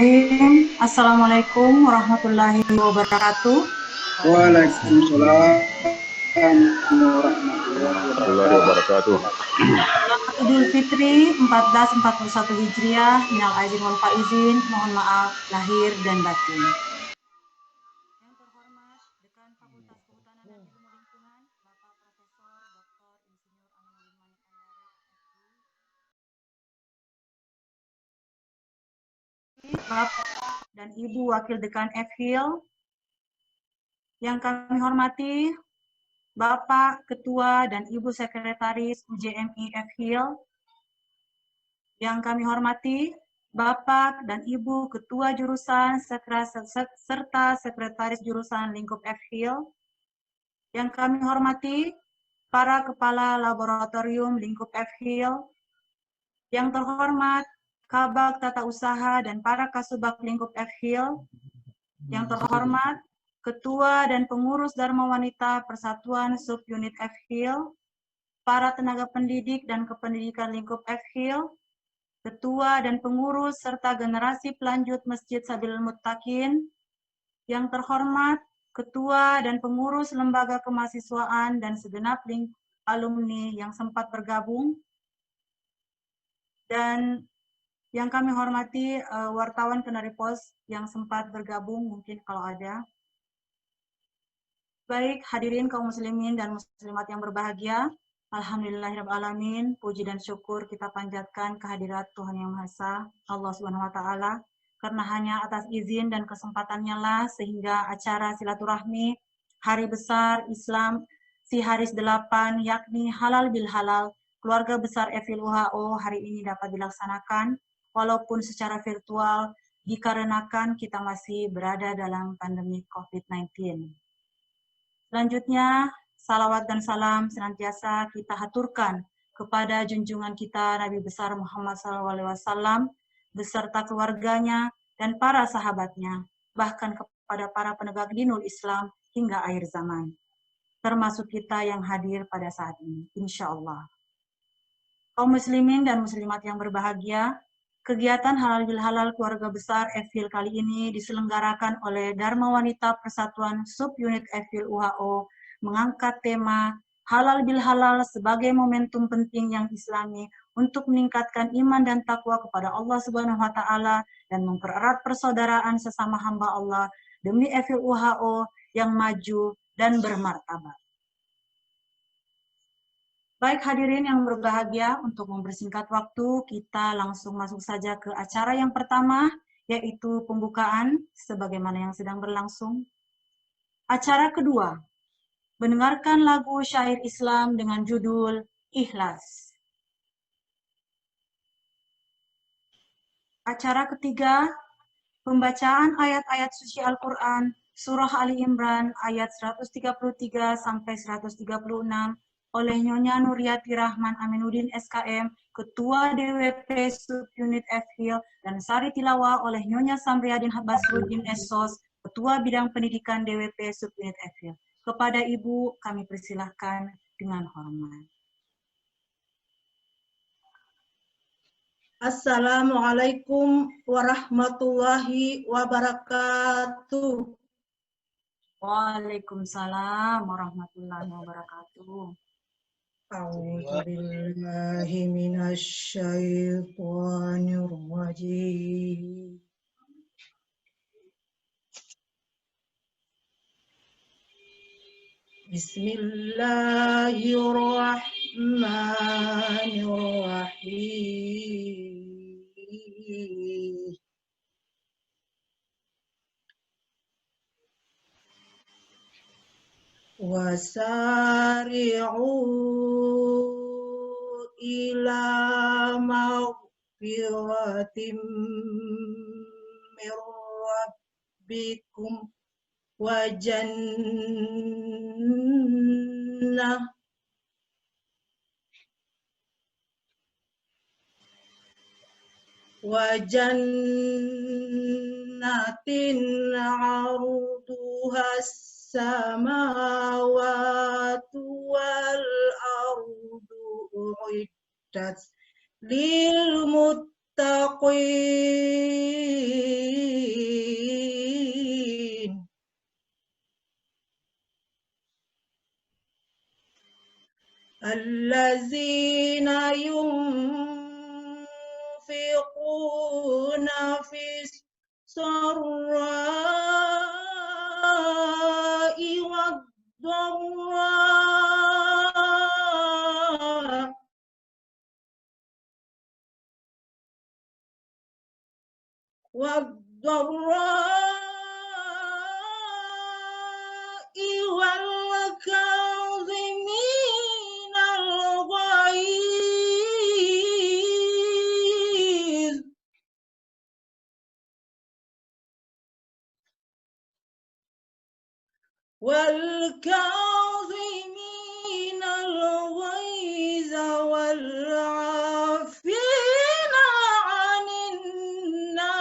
Bismillahirrahmanirrahim. Assalamualaikum warahmatullahi wabarakatuh. Waalaikumsalam warahmatullahi wabarakatuh. Selamat Idul Fitri 1441 Hijriah. Minal aizin wal faizin. Mohon maaf lahir dan batin. Yang terhormat Dekan Fakultas Kehutanan dan Ilmu Lingkungan, Bapak Profesor Dr. Insinyur Aminuddin Malik Andare, Bapak dan Ibu Wakil Dekan FHIL. Yang kami hormati Bapak Ketua dan Ibu Sekretaris UJMI FHIL. Yang kami hormati Bapak dan Ibu Ketua Jurusan serta Sekretaris Jurusan Lingkup FHIL. Yang kami hormati para Kepala Laboratorium Lingkup FHIL. Yang terhormat Kabag Tata Usaha dan para Kasubag Lingkup FHIL. Yang terhormat Ketua dan Pengurus Dharma Wanita Persatuan Subunit FHIL, para tenaga pendidik dan kependidikan Lingkup FHIL, Ketua dan Pengurus serta generasi pelanjut Masjid Sabilul Muttaqin, yang terhormat Ketua dan Pengurus Lembaga Kemahasiswaan dan segenap alumni yang sempat bergabung, dan yang kami hormati wartawan Kenari Pos yang sempat bergabung, mungkin kalau ada. Baik, hadirin kaum muslimin dan muslimat yang berbahagia, alhamdulillahirrahmanirrahim, puji dan syukur kita panjatkan kehadirat Tuhan Yang Maha Esa, Allah Subhanahu wa Ta'ala, karena hanya atas izin dan kesempatannya lah sehingga acara silaturahmi Hari Besar Islam Siharis 8, yakni Halal bil Halal, keluarga besar FHIL WHO hari ini dapat dilaksanakan, walaupun secara virtual, dikarenakan kita masih berada dalam pandemi COVID-19. Selanjutnya, salawat dan salam senantiasa kita haturkan kepada junjungan kita Nabi besar Muhammad SAW beserta keluarganya dan para sahabatnya, bahkan kepada para penegak dinul Islam hingga akhir zaman, termasuk kita yang hadir pada saat ini, insya Allah. Kaum muslimin dan muslimat yang berbahagia, kegiatan Halal bil Halal keluarga besar FHIL kali ini diselenggarakan oleh Dharma Wanita Persatuan Subunit FHIL WHO mengangkat tema Halal bil Halal sebagai momentum penting yang islami untuk meningkatkan iman dan takwa kepada Allah Subhanahu wa Ta'ala dan mempererat persaudaraan sesama hamba Allah demi FHIL WHO yang maju dan bermartabat. Baik hadirin yang berbahagia, untuk mempersingkat waktu, kita langsung masuk saja ke acara yang pertama, yaitu pembukaan, sebagaimana yang sedang berlangsung. Acara kedua, mendengarkan lagu syair Islam dengan judul Ikhlas. Acara ketiga, pembacaan ayat-ayat suci Al-Quran, Surah Ali Imran, ayat 133 sampai 136, oleh Nyonya Nuriyati Rahman Aminuddin SKM, Ketua DWP Subunit FHIL, dan sari tilawah oleh Nyonya Samriadin Basruddin SSOS, Ketua Bidang Pendidikan DWP Subunit FHIL. Kepada Ibu kami persilahkan dengan hormat. Assalamualaikum warahmatullahi wabarakatuh. Waalaikumsalam warahmatullahi wabarakatuh. A'udzubillahi minasyaitonir rajim. Bismillahirrahmanirrahim. Wasari'u ila maghfiratin mir rabbikum wa jannatin 'arduhas samawati wal ardu uiddat lil للمتقين الذين ينفقون في السراء والضراء والكاظمين الغيظ والعافين عن الناس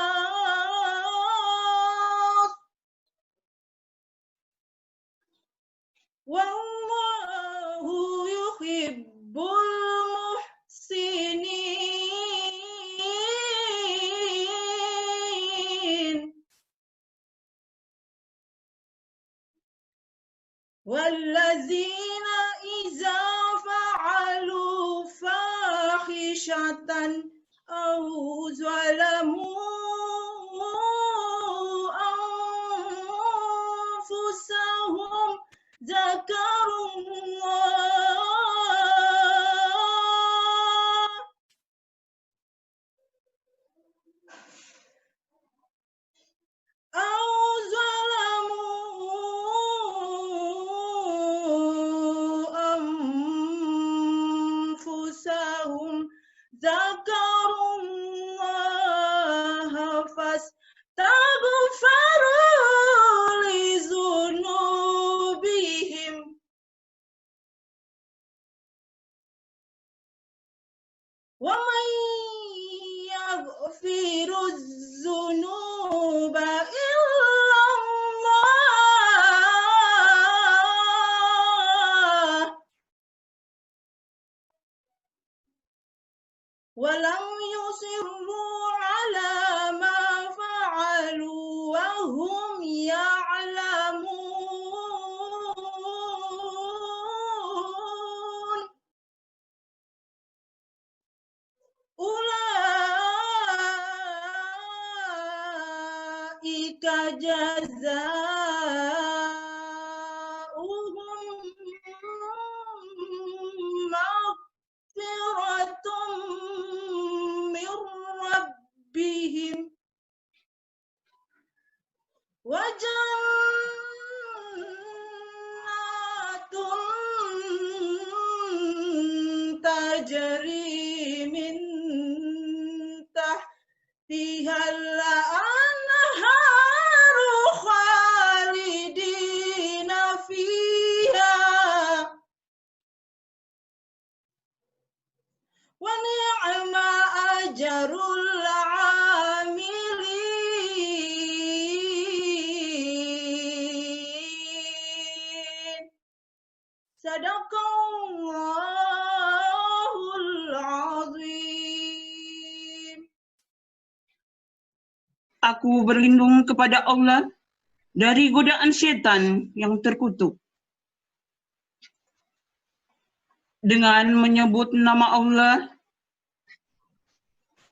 والله يحب المحسنين والذين إذا فعلوا فاحشة أو ظلموا أنفسهم ذكروا الله أو ظلموا أنفسهم ذكروا الله فاستغفروا لذنوبهم ومن يغفر الذنوب إلا الله ولم يصروا على ما فعلوا وهم يعلمون أولئك جزاؤهم مغفرة من ربهم وجنات تجري من تحتها الأنهار خالدين فيها ونعم أجر العاملين Sadaqallahul azim. Aku berlindung kepada Allah dari godaan setan yang terkutuk. Dengan menyebut nama Allah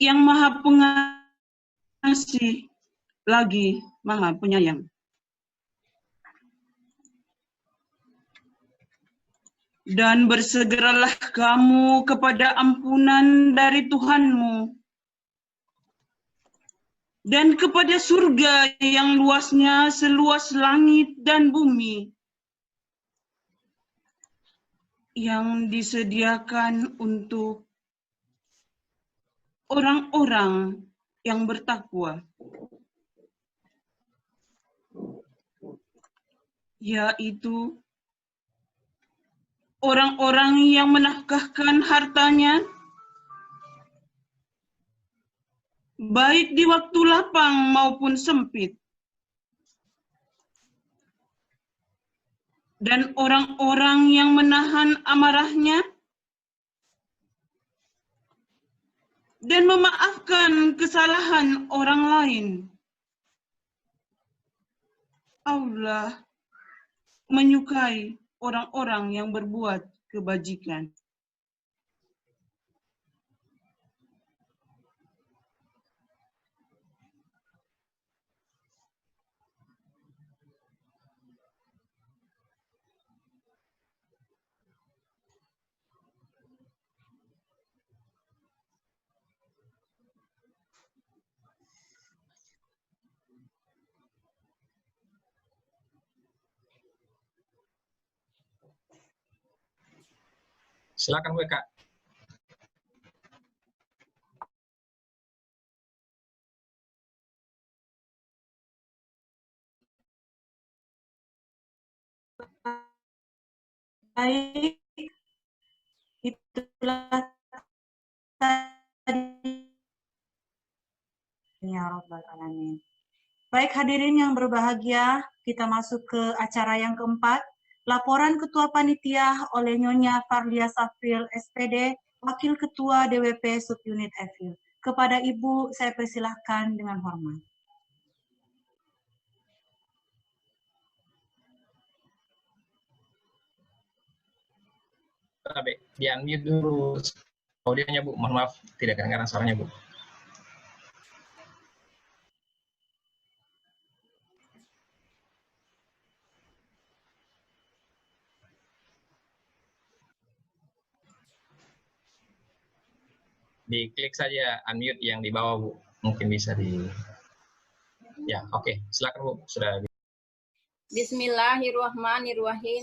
yang Maha Pengasih lagi Maha Penyayang. Dan bersegeralah kamu kepada ampunan dari Tuhanmu dan kepada surga yang luasnya seluas langit dan bumi, yang disediakan untuk orang-orang yang bertakwa, yaitu orang-orang yang menafkahkan hartanya, baik di waktu lapang maupun sempit, dan orang-orang yang menahan amarahnya dan memaafkan kesalahan orang lain. Allah menyukai orang-orang yang berbuat kebajikan. Silakan Bu Eka. Baik, itulah tadi. Ya Rabbal Alamin. Baik hadirin yang berbahagia, kita masuk ke acara yang keempat. Laporan Ketua Panitia oleh Nyonya Farlia Safril, SPD, Wakil Ketua DWP Subunit EFIL. Kepada Ibu, saya persilahkan dengan hormat. Di-unmute dulu audionya Bu, mohon maaf tidak kedengaran suaranya Bu. Diklik saja unmute yang di bawah Bu, mungkin bisa di. Ya, oke. Silakan Bu, sudah. Bismillahirrahmanirrahim.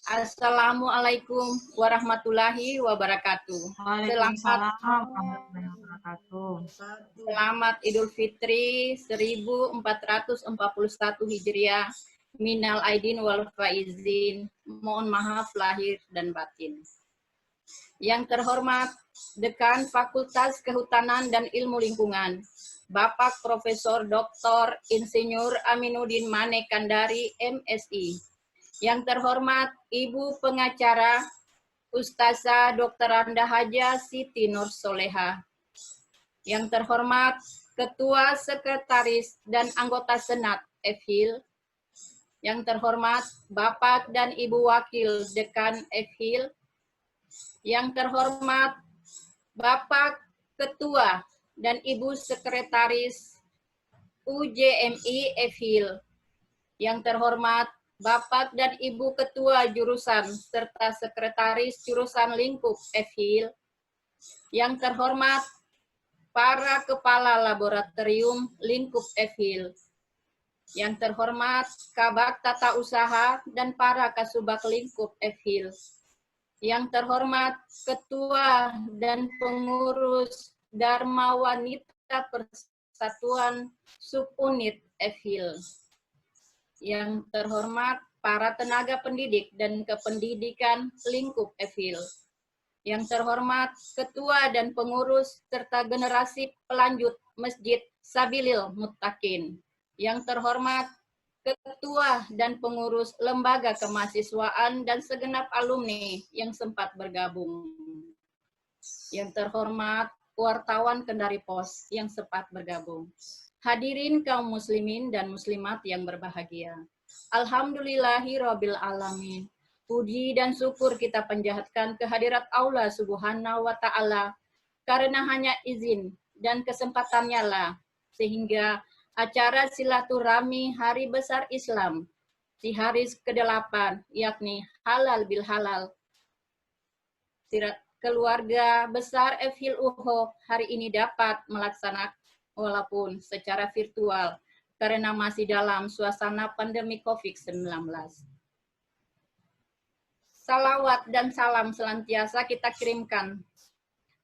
Assalamualaikum warahmatullahi wabarakatuh. Waalaikumsalam warahmatullahi wabarakatuh. Selamat Idul Fitri 1441 Hijriah. Minal aidin wal faizin. Mohon maaf lahir dan batin. Yang terhormat Dekan Fakultas Kehutanan dan Ilmu Lingkungan, Bapak Profesor Dr. Insinyur Aminuddin Mane Kandari, MSI. Yang terhormat Ibu Pengacara Ustazah Dr. Randa Haja Siti Nur Soleha. Yang terhormat Ketua Sekretaris dan Anggota Senat EFHIL. Yang terhormat Bapak dan Ibu Wakil Dekan EFHIL. Yang terhormat Bapak Ketua dan Ibu Sekretaris UJMI EFHIL. Yang terhormat Bapak dan Ibu Ketua Jurusan serta Sekretaris Jurusan Lingkup EFHIL. Yang terhormat para Kepala Laboratorium Lingkup EFHIL. Yang terhormat Kabak Tata Usaha dan para Kasubag Lingkup EFHIL. Yang terhormat Ketua dan Pengurus Dharma Wanita Persatuan Subunit EFHIL. Yang terhormat para tenaga pendidik dan kependidikan lingkup EFHIL. Yang terhormat Ketua dan Pengurus serta generasi pelanjut Masjid Sabilil Muttaqin. Yang terhormat Ketua dan Pengurus Lembaga Kemahasiswaan dan segenap alumni yang sempat bergabung. Yang terhormat wartawan Kendari Pos yang sempat bergabung. Hadirin kaum muslimin dan muslimat yang berbahagia. Alhamdulillahirabbil alamin. Puji dan syukur kita panjatkan kehadirat Allah Subhanahu wa taala karena hanya izin dan kesempatannya lah sehingga acara silaturahmi Hari Besar Islam di hari ke-8 yakni Halal bil Halal keluarga besar EFHIL UHO hari ini dapat melaksanakan walaupun secara virtual karena masih dalam suasana pandemi COVID-19. Salawat dan salam senantiasa kita kirimkan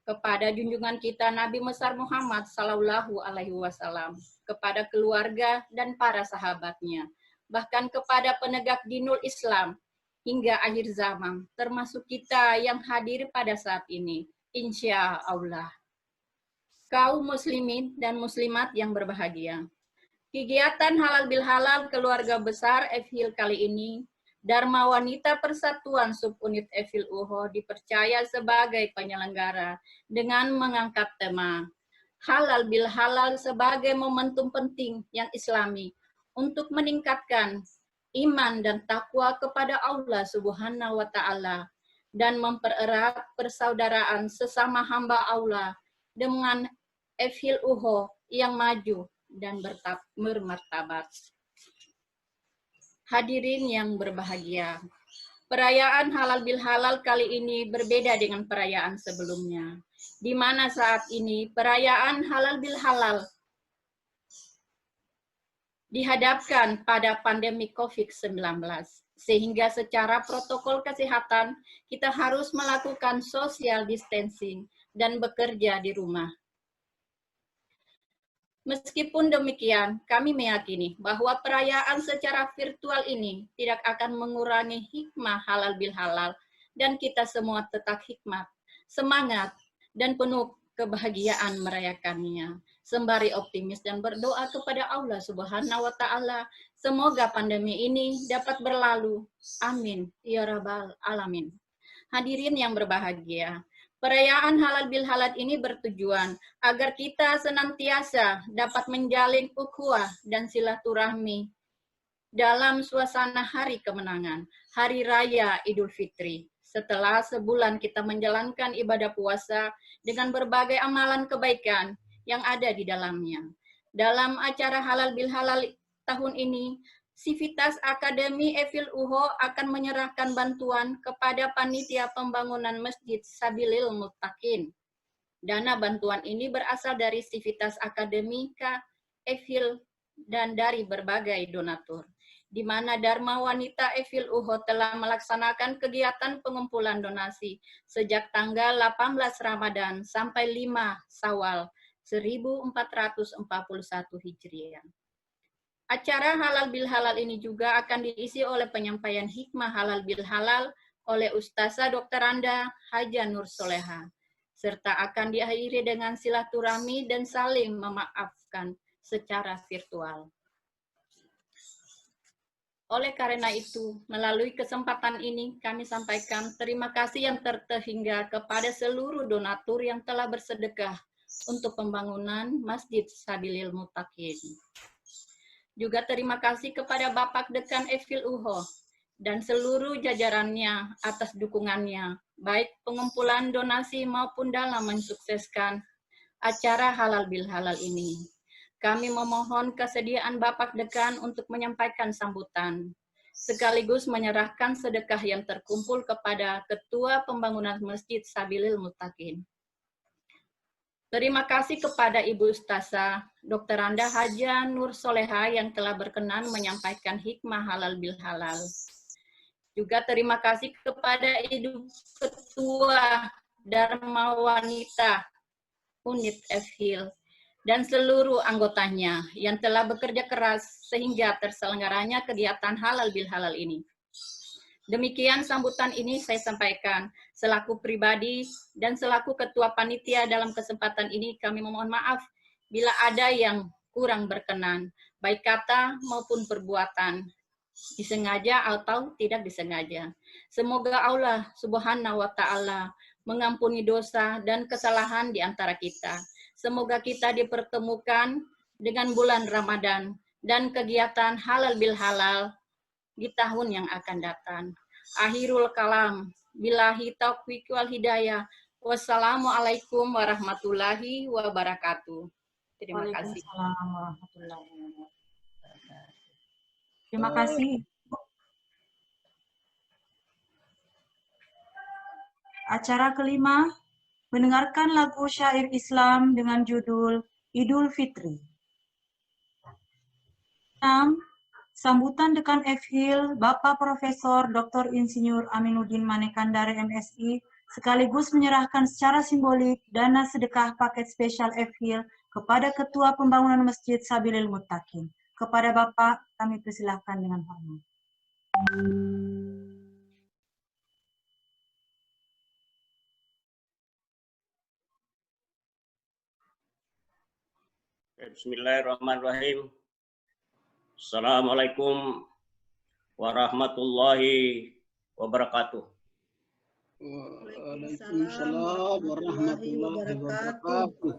kepada junjungan kita Nabi besar Muhammad Sallallahu Alaihi Wasallam, kepada keluarga dan para sahabatnya, bahkan kepada penegak dinul Islam hingga akhir zaman, termasuk kita yang hadir pada saat ini, insya Allah. Kaum muslimin dan muslimat yang berbahagia. Kegiatan Halal bil Halal keluarga besar EFHIL kali ini Dharma Wanita Persatuan Subunit Evil UHO dipercaya sebagai penyelenggara dengan mengangkat tema halal bil halal sebagai momentum penting yang islami untuk meningkatkan iman dan takwa kepada Allah Subhanahu wa Ta'ala dan mempererat persaudaraan sesama hamba Allah dengan Evil UHO yang maju dan bermartabat. Hadirin yang berbahagia, perayaan halal bil halal kali ini berbeda dengan perayaan sebelumnya, di mana saat ini perayaan halal bil halal dihadapkan pada pandemi COVID-19, sehingga secara protokol kesehatan kita harus melakukan social distancing dan bekerja di rumah. Meskipun demikian, kami meyakini bahwa perayaan secara virtual ini tidak akan mengurangi hikmah halal bil halal dan kita semua tetap hikmat, semangat, dan penuh kebahagiaan merayakannya. Sembari optimis dan berdoa kepada Allah Subhanahu wa Ta'ala, semoga pandemi ini dapat berlalu. Amin. Ya Rabbal Alamin. Hadirin yang berbahagia, perayaan halal bil halal ini bertujuan agar kita senantiasa dapat menjalin ukhuwah dan silaturahmi dalam suasana hari kemenangan, Hari Raya Idul Fitri. Setelah sebulan kita menjalankan ibadah puasa dengan berbagai amalan kebaikan yang ada di dalamnya. Dalam acara halal bil halal tahun ini, Sivitas Akademi Evil UHO akan menyerahkan bantuan kepada panitia pembangunan Masjid Sabilil Muttaqin. Dana bantuan ini berasal dari Sivitas Akademika Evil dan dari berbagai donatur, di mana Dharma Wanita Evil UHO telah melaksanakan kegiatan pengumpulan donasi sejak tanggal 18 Ramadan sampai 5 Syawal 1441 Hijriah. Acara halal bil halal ini juga akan diisi oleh penyampaian hikmah halal bil halal oleh Ustazah Dr. Anda Haja Nur Soleha, serta akan diakhiri dengan silaturahmi dan saling memaafkan secara virtual. Oleh karena itu, melalui kesempatan ini kami sampaikan terima kasih yang terhingga kepada seluruh donatur yang telah bersedekah untuk pembangunan Masjid Sabilil Muttaqin. Juga terima kasih kepada Bapak Dekan Evil UHO dan seluruh jajarannya atas dukungannya, baik pengumpulan donasi maupun dalam mensukseskan acara halal bil halal ini. Kami memohon kesediaan Bapak Dekan untuk menyampaikan sambutan, sekaligus menyerahkan sedekah yang terkumpul kepada Ketua Pembangunan Masjid Sabilil Muttaqin. Terima kasih kepada Ibu Ustazah Dr. Anda Haja Nur Soleha yang telah berkenan menyampaikan hikmah halal bil halal. Juga terima kasih kepada Ibu Ketua Dharma Wanita Unit Evil dan seluruh anggotanya yang telah bekerja keras sehingga terselenggaranya kegiatan halal bil halal ini. Demikian sambutan ini saya sampaikan selaku pribadi dan selaku ketua panitia. Dalam kesempatan ini kami memohon maaf bila ada yang kurang berkenan, baik kata maupun perbuatan, disengaja atau tidak disengaja. Semoga Allah Subhanahu wa Ta'ala mengampuni dosa dan kesalahan di antara kita. Semoga kita dipertemukan dengan bulan Ramadan dan kegiatan halal bil halal di tahun yang akan datang. Akhirul kalam, billahi taufiq wal hidayah. Wassalamualaikum warahmatullahi wabarakatuh. Terima kasih. Waalaikumsalam warahmatullahi wabarakatuh. Terima kasih. Acara kelima, mendengarkan lagu syair Islam dengan judul Idul Fitri. 6. Sambutan Dekan Evil, Bapak Profesor Dr. Insinyur Aminuddin Manekandar MSI, sekaligus menyerahkan secara simbolik dana sedekah paket spesial Evil kepada Ketua Pembangunan Masjid Sabilil Muttaqin. Kepada Bapak, kami persilahkan dengan hormat. Bismillahirrahmanirrahim. Assalamualaikum warahmatullahi wabarakatuh. Waalaikumsalam warahmatullahi wabarakatuh.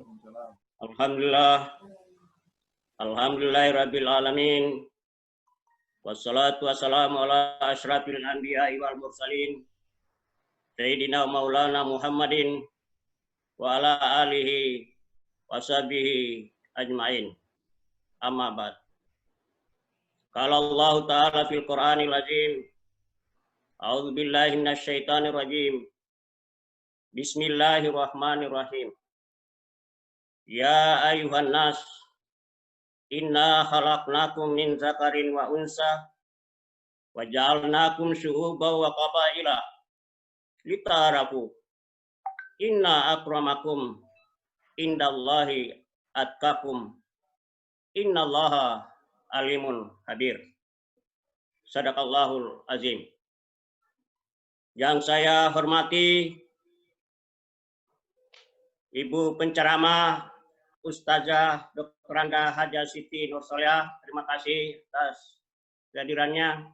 Alhamdulillahirabbil alamin. Wassalatu wassalamu ala asyrafil anbiya'i wal mursalin. Sayyidina Maulana Muhammadin wa ala alihi washabihi ajmain. Amma ba'd. Qala Allah Ta'ala fil Qur'anil Azim. A'udzu billahi minasyaitonir rajim. Bismillahirrahmanirrahim. Ya ayuhan nas, inna khalaqnakum min zakarin wa unsa wa ja'alnakum syu'uban wa qabaila litarafu. Inna akramakum indallahi atqakum. Innallaha alimun habir. Sadaqallahul azim. Yang saya hormati Ibu penceramah Ustazah Dr. Anda Haja Siti Nursolia, terima kasih atas kehadirannya.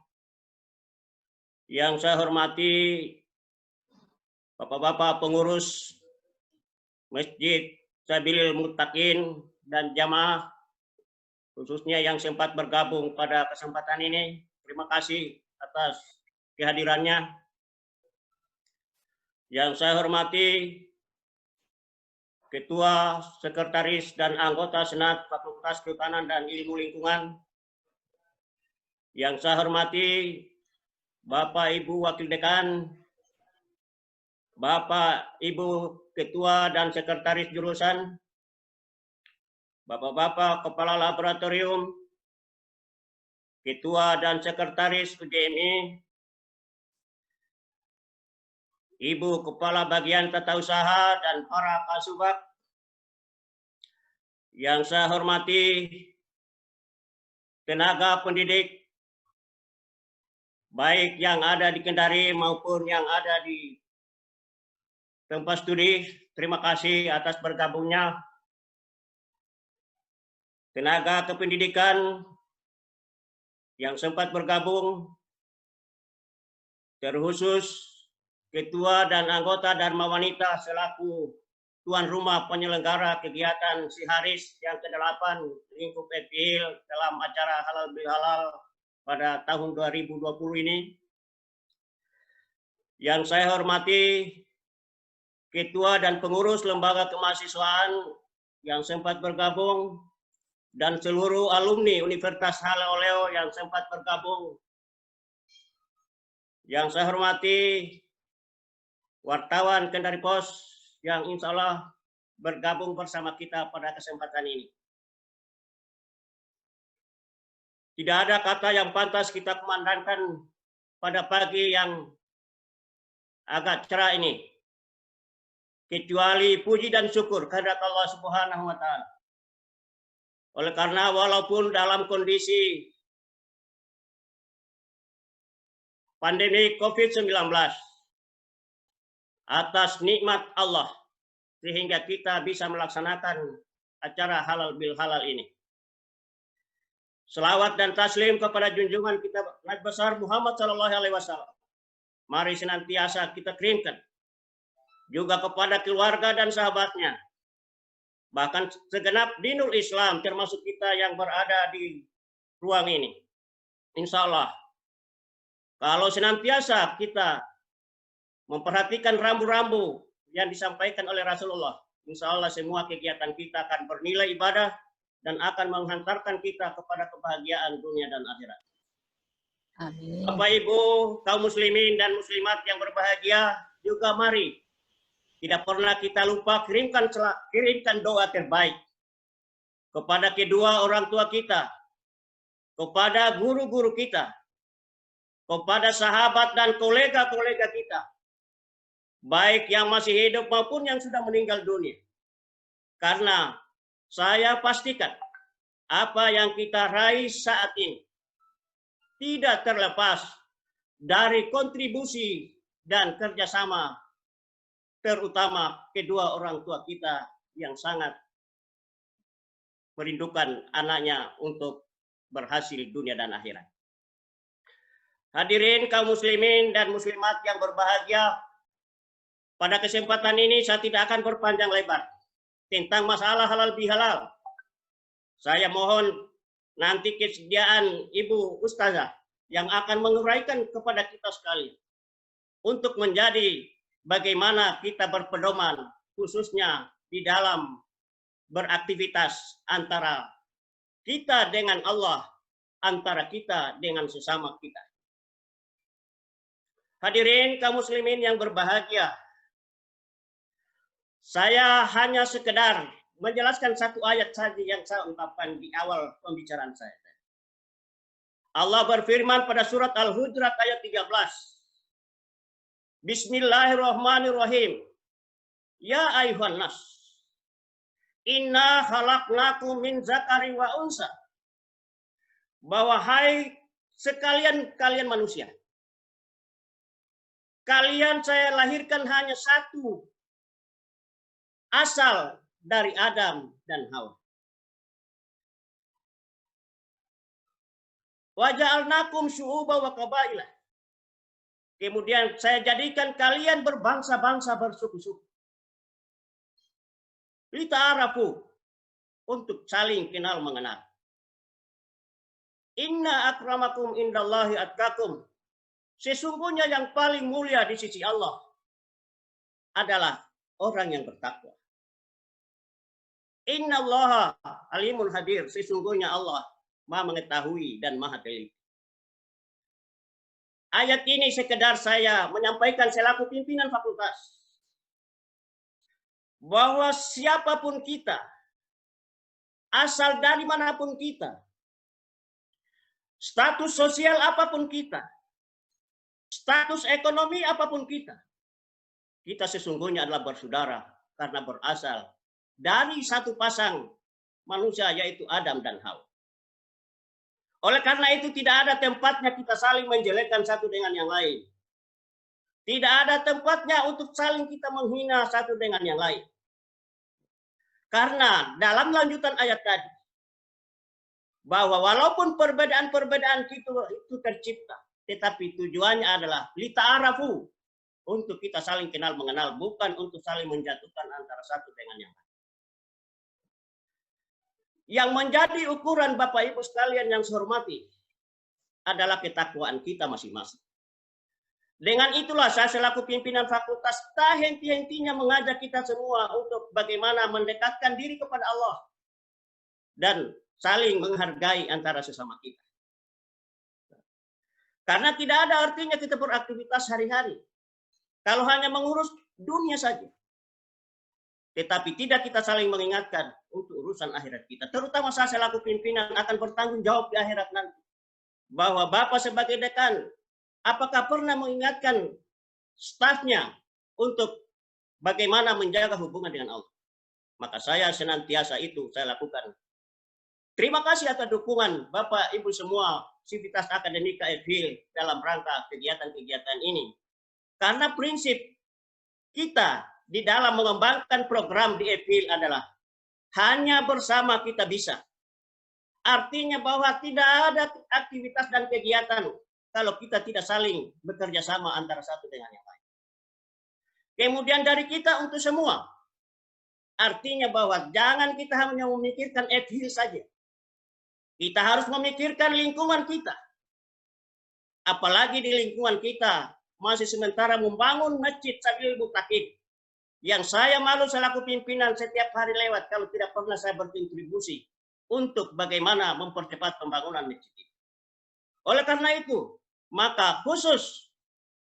Yang saya hormati Bapak-bapak pengurus Masjid Sabilil Muttaqin dan jamaah khususnya yang sempat bergabung pada kesempatan ini, terima kasih atas kehadirannya. Yang saya hormati Ketua, Sekretaris, dan anggota Senat Fakultas Kehutanan dan Ilmu Lingkungan. Yang saya hormati Bapak Ibu Wakil Dekan, Bapak Ibu Ketua dan Sekretaris Jurusan, Bapak-bapak Kepala Laboratorium, Ketua dan Sekretaris UJMI, Ibu Kepala Bagian Tata Usaha dan para kasubag. Yang saya hormati tenaga pendidik, baik yang ada di Kendari maupun yang ada di tempat studi, terima kasih atas bergabungnya. Tenaga kependidikan yang sempat bergabung, terkhusus Ketua dan anggota Dharma Wanita selaku tuan rumah penyelenggara kegiatan Siharis yang ke-8 lingkup FPIL dalam acara Halal Bihalal pada tahun 2020 ini. Yang saya hormati Ketua dan pengurus Lembaga Kemahasiswaan yang sempat bergabung dan seluruh alumni Universitas Haleoleo yang sempat bergabung. Yang saya hormati wartawan Kendari Pos yang insya Allah bergabung bersama kita pada kesempatan ini. Tidak ada kata yang pantas kita kumandangkan pada pagi yang agak cerah ini, kecuali puji dan syukur kehadirat Allah Subhanahu wa Ta'ala. Oleh karena walaupun dalam kondisi pandemi COVID-19, atas nikmat Allah sehingga kita bisa melaksanakan acara halal bil halal ini. Selawat dan taslim kepada junjungan kita Nabi besar Muhammad SAW. Mari senantiasa kita kirimkan juga kepada keluarga dan sahabatnya, bahkan segenap dinul Islam termasuk kita yang berada di ruang ini. Insya Allah, kalau senantiasa kita memperhatikan rambu-rambu yang disampaikan oleh Rasulullah, insya Allah semua kegiatan kita akan bernilai ibadah dan akan menghantarkan kita kepada kebahagiaan dunia dan akhirat. Amin. Bapak Ibu, kaum muslimin dan muslimat yang berbahagia, juga mari tidak pernah kita lupa kirimkan doa terbaik kepada kedua orang tua kita, kepada guru-guru kita, kepada sahabat dan kolega-kolega kita, baik yang masih hidup maupun yang sudah meninggal dunia. Karena saya pastikan apa yang kita raih saat ini tidak terlepas dari kontribusi dan kerjasama terutama kedua orang tua kita yang sangat merindukan anaknya untuk berhasil dunia dan akhirat. Hadirin kaum muslimin dan muslimat yang berbahagia, pada kesempatan ini saya tidak akan berpanjang lebar tentang masalah halal bihalal. Saya mohon nanti kesediaan Ibu Ustazah yang akan menguraikan kepada kita sekalian untuk menjadi bagaimana kita berpedoman khususnya di dalam beraktivitas antara kita dengan Allah, antara kita dengan sesama kita. Hadirin kaum muslimin yang berbahagia, saya hanya sekedar menjelaskan satu ayat saja yang saya ungkapkan di awal pembicaraan saya. Allah berfirman pada surat Al-Hujurat ayat 13. Bismillahirrahmanirrahim. Ya ayuhan nas, inna khalaqnakum min zakari wa unsa. Bahwa hai sekalian kalian manusia, kalian saya lahirkan hanya satu, asal dari Adam dan Hawa. Wa ja'alnakum syu'uban wa qabaila. Kemudian saya jadikan kalian berbangsa-bangsa bersuku-suku. Lita'arafu, untuk saling kenal mengenal. Inna akramakum indallahi atqakum. Sesungguhnya yang paling mulia di sisi Allah adalah orang yang bertakwa. Innallaha alimun hadir. Sesungguhnya Allah Maha mengetahui dan Maha teliti. Ayat ini sekedar saya menyampaikan selaku pimpinan fakultas bahwa siapapun kita, asal dari manapun kita, status sosial apapun kita, status ekonomi apapun kita sesungguhnya adalah bersaudara karena berasal dari satu pasang manusia yaitu Adam dan Hawa. Oleh karena itu tidak ada tempatnya kita saling menjelekkan satu dengan yang lain. Tidak ada tempatnya untuk saling kita menghina satu dengan yang lain. Karena dalam lanjutan ayat tadi, bahwa walaupun perbedaan-perbedaan itu tercipta, tetapi tujuannya adalah lita'arafu, untuk kita saling kenal mengenal, bukan untuk saling menjatuhkan antara satu dengan yang lain. Yang menjadi ukuran Bapak Ibu sekalian yang saya hormati adalah ketakwaan kita masing-masing. Dengan itulah saya selaku pimpinan fakultas tak henti-hentinya mengajak kita semua untuk bagaimana mendekatkan diri kepada Allah dan saling menghargai antara sesama kita. Karena tidak ada artinya kita beraktivitas hari-hari kalau hanya mengurus dunia saja. Tetapi tidak kita saling mengingatkan untuk urusan akhirat kita. Terutama saya selaku pimpinan akan bertanggung jawab di akhirat nanti. Bahwa Bapak sebagai dekan, apakah pernah mengingatkan stafnya untuk bagaimana menjaga hubungan dengan Allah? Maka saya senantiasa itu saya lakukan. Terima kasih atas dukungan Bapak Ibu semua Sivitas Akademika FHIL dalam rangka kegiatan-kegiatan ini. Karena prinsip kita di dalam mengembangkan program di FHIL adalah hanya bersama kita bisa. Artinya bahwa tidak ada aktivitas dan kegiatan kalau kita tidak saling bekerja sama antara satu dengan yang lain. Kemudian dari kita untuk semua. Artinya bahwa jangan kita hanya memikirkan FHIL saja. Kita harus memikirkan lingkungan kita. Apalagi di lingkungan kita masih sementara membangun masjid Sabil Mutakin. Yang saya malu selaku pimpinan setiap hari lewat kalau tidak pernah saya berkontribusi untuk bagaimana mempercepat pembangunan masjid ini. Oleh karena itu, maka khusus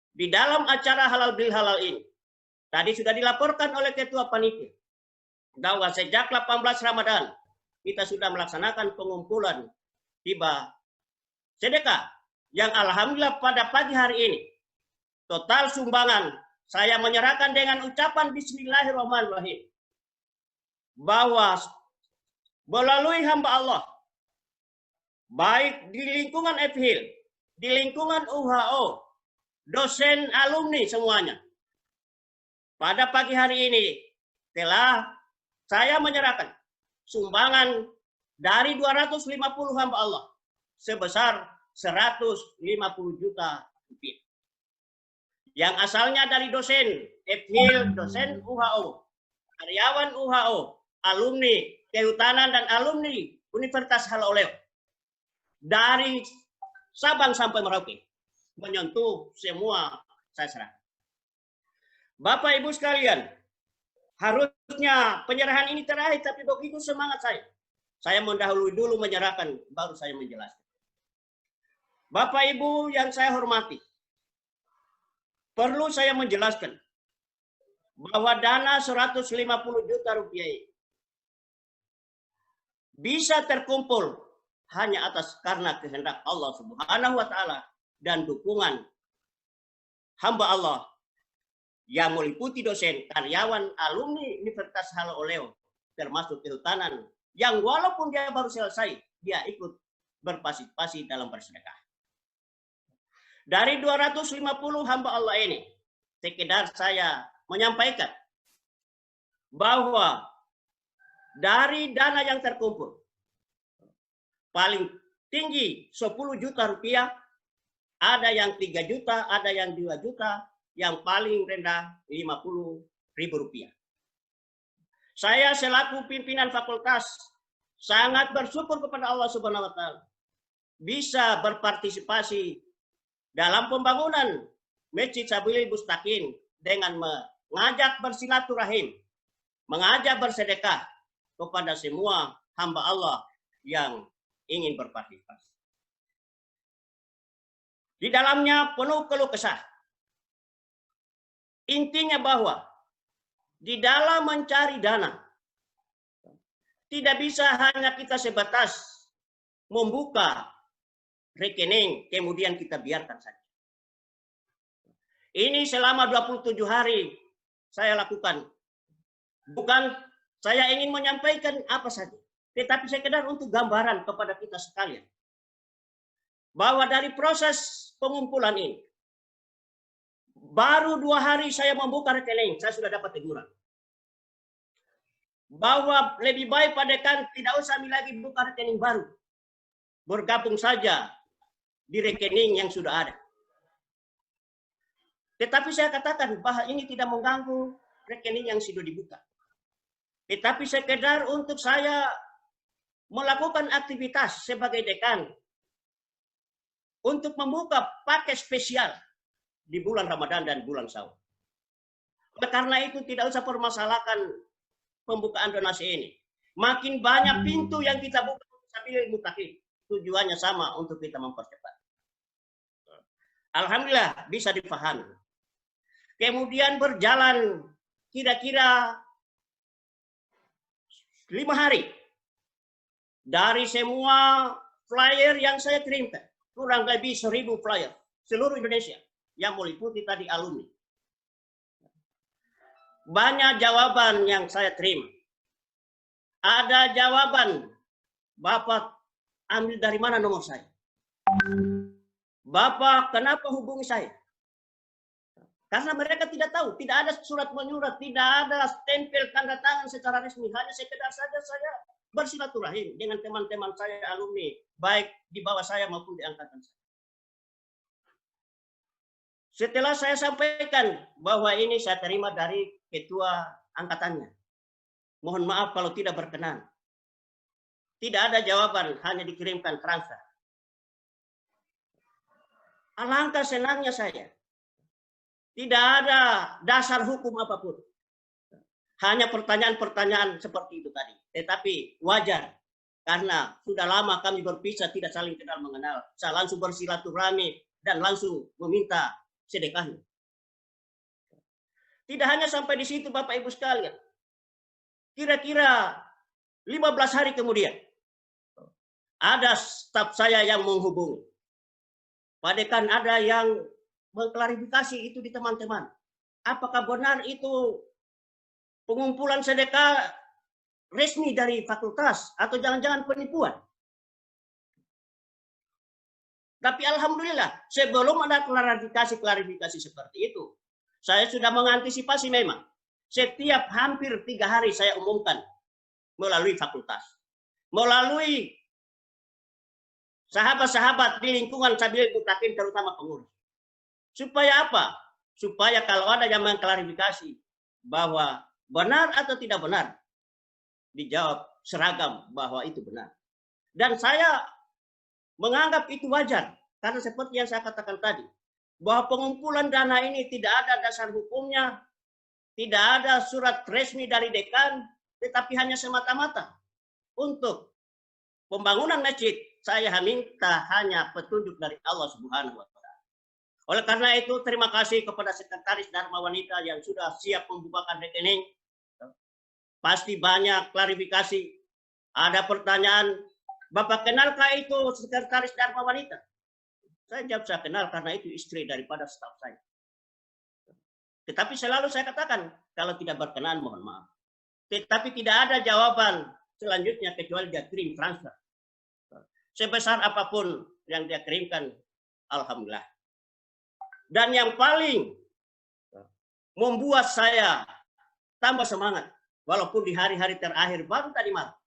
di dalam acara halal bil halal ini, tadi sudah dilaporkan oleh Ketua Panitia, bahwa sejak 18 Ramadan, kita sudah melaksanakan pengumpulan hibah sedekah, yang alhamdulillah pada pagi hari ini, total sumbangan saya menyerahkan dengan ucapan Bismillahirrahmanirrahim. Bahwa melalui hamba Allah, baik di lingkungan FHIL, di lingkungan UHO, dosen, alumni semuanya. Pada pagi hari ini telah saya menyerahkan sumbangan dari 250 hamba Allah sebesar 150 juta rupiah. Yang asalnya dari dosen FHIL, dosen UHO, karyawan UHO, alumni kehutanan dan alumni Universitas Haloleo. Dari Sabang sampai Merauke, menyentuh semua saya serahkan. Bapak Ibu sekalian, harusnya penyerahan ini terakhir, tapi begitu semangat saya mendahului dulu menyerahkan, baru saya menjelaskan. Bapak Ibu yang saya hormati, perlu saya menjelaskan bahwa dana 150 juta rupiah ini bisa terkumpul hanya atas karena kehendak Allah Subhanahu wa Ta'ala dan dukungan hamba Allah yang meliputi dosen, karyawan, alumni Universitas Haloleo, termasuk kehutanan, yang walaupun dia baru selesai, dia ikut berpartisipasi dalam bersedekah. Dari 250 hamba Allah ini, sekedar saya menyampaikan bahwa dari dana yang terkumpul, paling tinggi 10 juta rupiah, ada yang 3 juta, ada yang 2 juta, yang paling rendah 50.000 rupiah. Saya selaku pimpinan fakultas sangat bersyukur kepada Allah Subhanahu wa Ta'ala bisa berpartisipasi dalam pembangunan Masjid Sabilil Mustaqim dengan mengajak bersilaturahim, mengajak bersedekah kepada semua hamba Allah yang ingin berpartisipasi. Di dalamnya penuh keluh kesah. Intinya bahwa di dalam mencari dana, tidak bisa hanya kita sebatas membuka rekening, kemudian kita biarkan saja. Ini selama 27 hari saya lakukan. Bukan saya ingin menyampaikan apa saja, tetapi sekedar untuk gambaran kepada kita sekalian. Bahwa dari proses pengumpulan ini, baru 2 hari saya membuka rekening, saya sudah dapat teguran. Bahwa lebih baik Pak Dekan tidak usah lagi buka rekening baru. Bergabung saja di rekening yang sudah ada. Tetapi saya katakan bahwa ini tidak mengganggu rekening yang sudah dibuka. Tetapi sekedar untuk saya melakukan aktivitas sebagai dekan untuk membuka paket spesial di bulan Ramadan dan bulan Syawal. Karena itu tidak usah permasalahkan pembukaan donasi ini. Makin banyak pintu yang kita buka Sabilil Mustaqim, tujuannya sama untuk kita mempercepat. Alhamdulillah bisa dipahami. Kemudian berjalan kira-kira 5 hari. Dari semua flyer yang saya kirimkan, kurang lebih 1000 flyer seluruh Indonesia yang meliputi tadi alumni. Banyak jawaban yang saya terima. Ada jawaban, Bapak ambil dari mana nomor saya? Bapak kenapa hubungi saya? Karena mereka tidak tahu, tidak ada surat menyurat, tidak ada stempel tanda tangan secara resmi. Hanya sekedar saja saya bersilaturahim dengan teman-teman saya alumni, baik di bawah saya maupun di angkatan saya. Setelah saya sampaikan bahwa ini saya terima dari ketua angkatannya. Mohon maaf kalau tidak berkenan. Tidak ada jawaban, hanya dikirimkan transfer. Alangkah senangnya saya. Tidak ada dasar hukum apapun. Hanya pertanyaan-pertanyaan seperti itu tadi. Tetapi wajar. Karena sudah lama kami berpisah, tidak saling kenal mengenal. Saya langsung bersilaturahmi dan langsung meminta sedekahnya. Tidak hanya sampai di situ Bapak Ibu sekalian. Kira-kira 15 hari kemudian, ada staf saya yang menghubungi. Pak Dekan, ada yang mengklarifikasi itu di teman-teman. Apakah benar itu pengumpulan sedekah resmi dari fakultas atau jangan-jangan penipuan? Tapi alhamdulillah, sebelum ada klarifikasi seperti itu, saya sudah mengantisipasi memang. Setiap hampir 3 hari saya umumkan melalui fakultas, melalui sahabat-sahabat di lingkungan Sabilil Muttaqin, terutama pengurus. Supaya apa? Supaya kalau ada yang mengklarifikasi bahwa benar atau tidak benar, dijawab seragam bahwa itu benar. Dan saya menganggap itu wajar, karena seperti yang saya katakan tadi, bahwa pengumpulan dana ini tidak ada dasar hukumnya, tidak ada surat resmi dari dekan, tetapi hanya semata-mata untuk pembangunan masjid. Saya minta hanya petunjuk dari Allah Subhanahu wa Ta'ala. Oleh karena itu, terima kasih kepada Sekretaris Dharma Wanita yang sudah siap membukakan rekening. Pasti banyak klarifikasi. Ada pertanyaan, Bapak kenalkah itu Sekretaris Dharma Wanita? Saya jawab, saya kenal karena itu istri daripada staf saya. Tetapi selalu saya katakan, kalau tidak berkenan mohon maaf. Tetapi tidak ada jawaban selanjutnya kecuali dia kirim transfer. Sebesar apapun yang dia kirimkan, alhamdulillah. Dan yang paling membuat saya tambah semangat, walaupun di hari-hari terakhir baru tadi malam,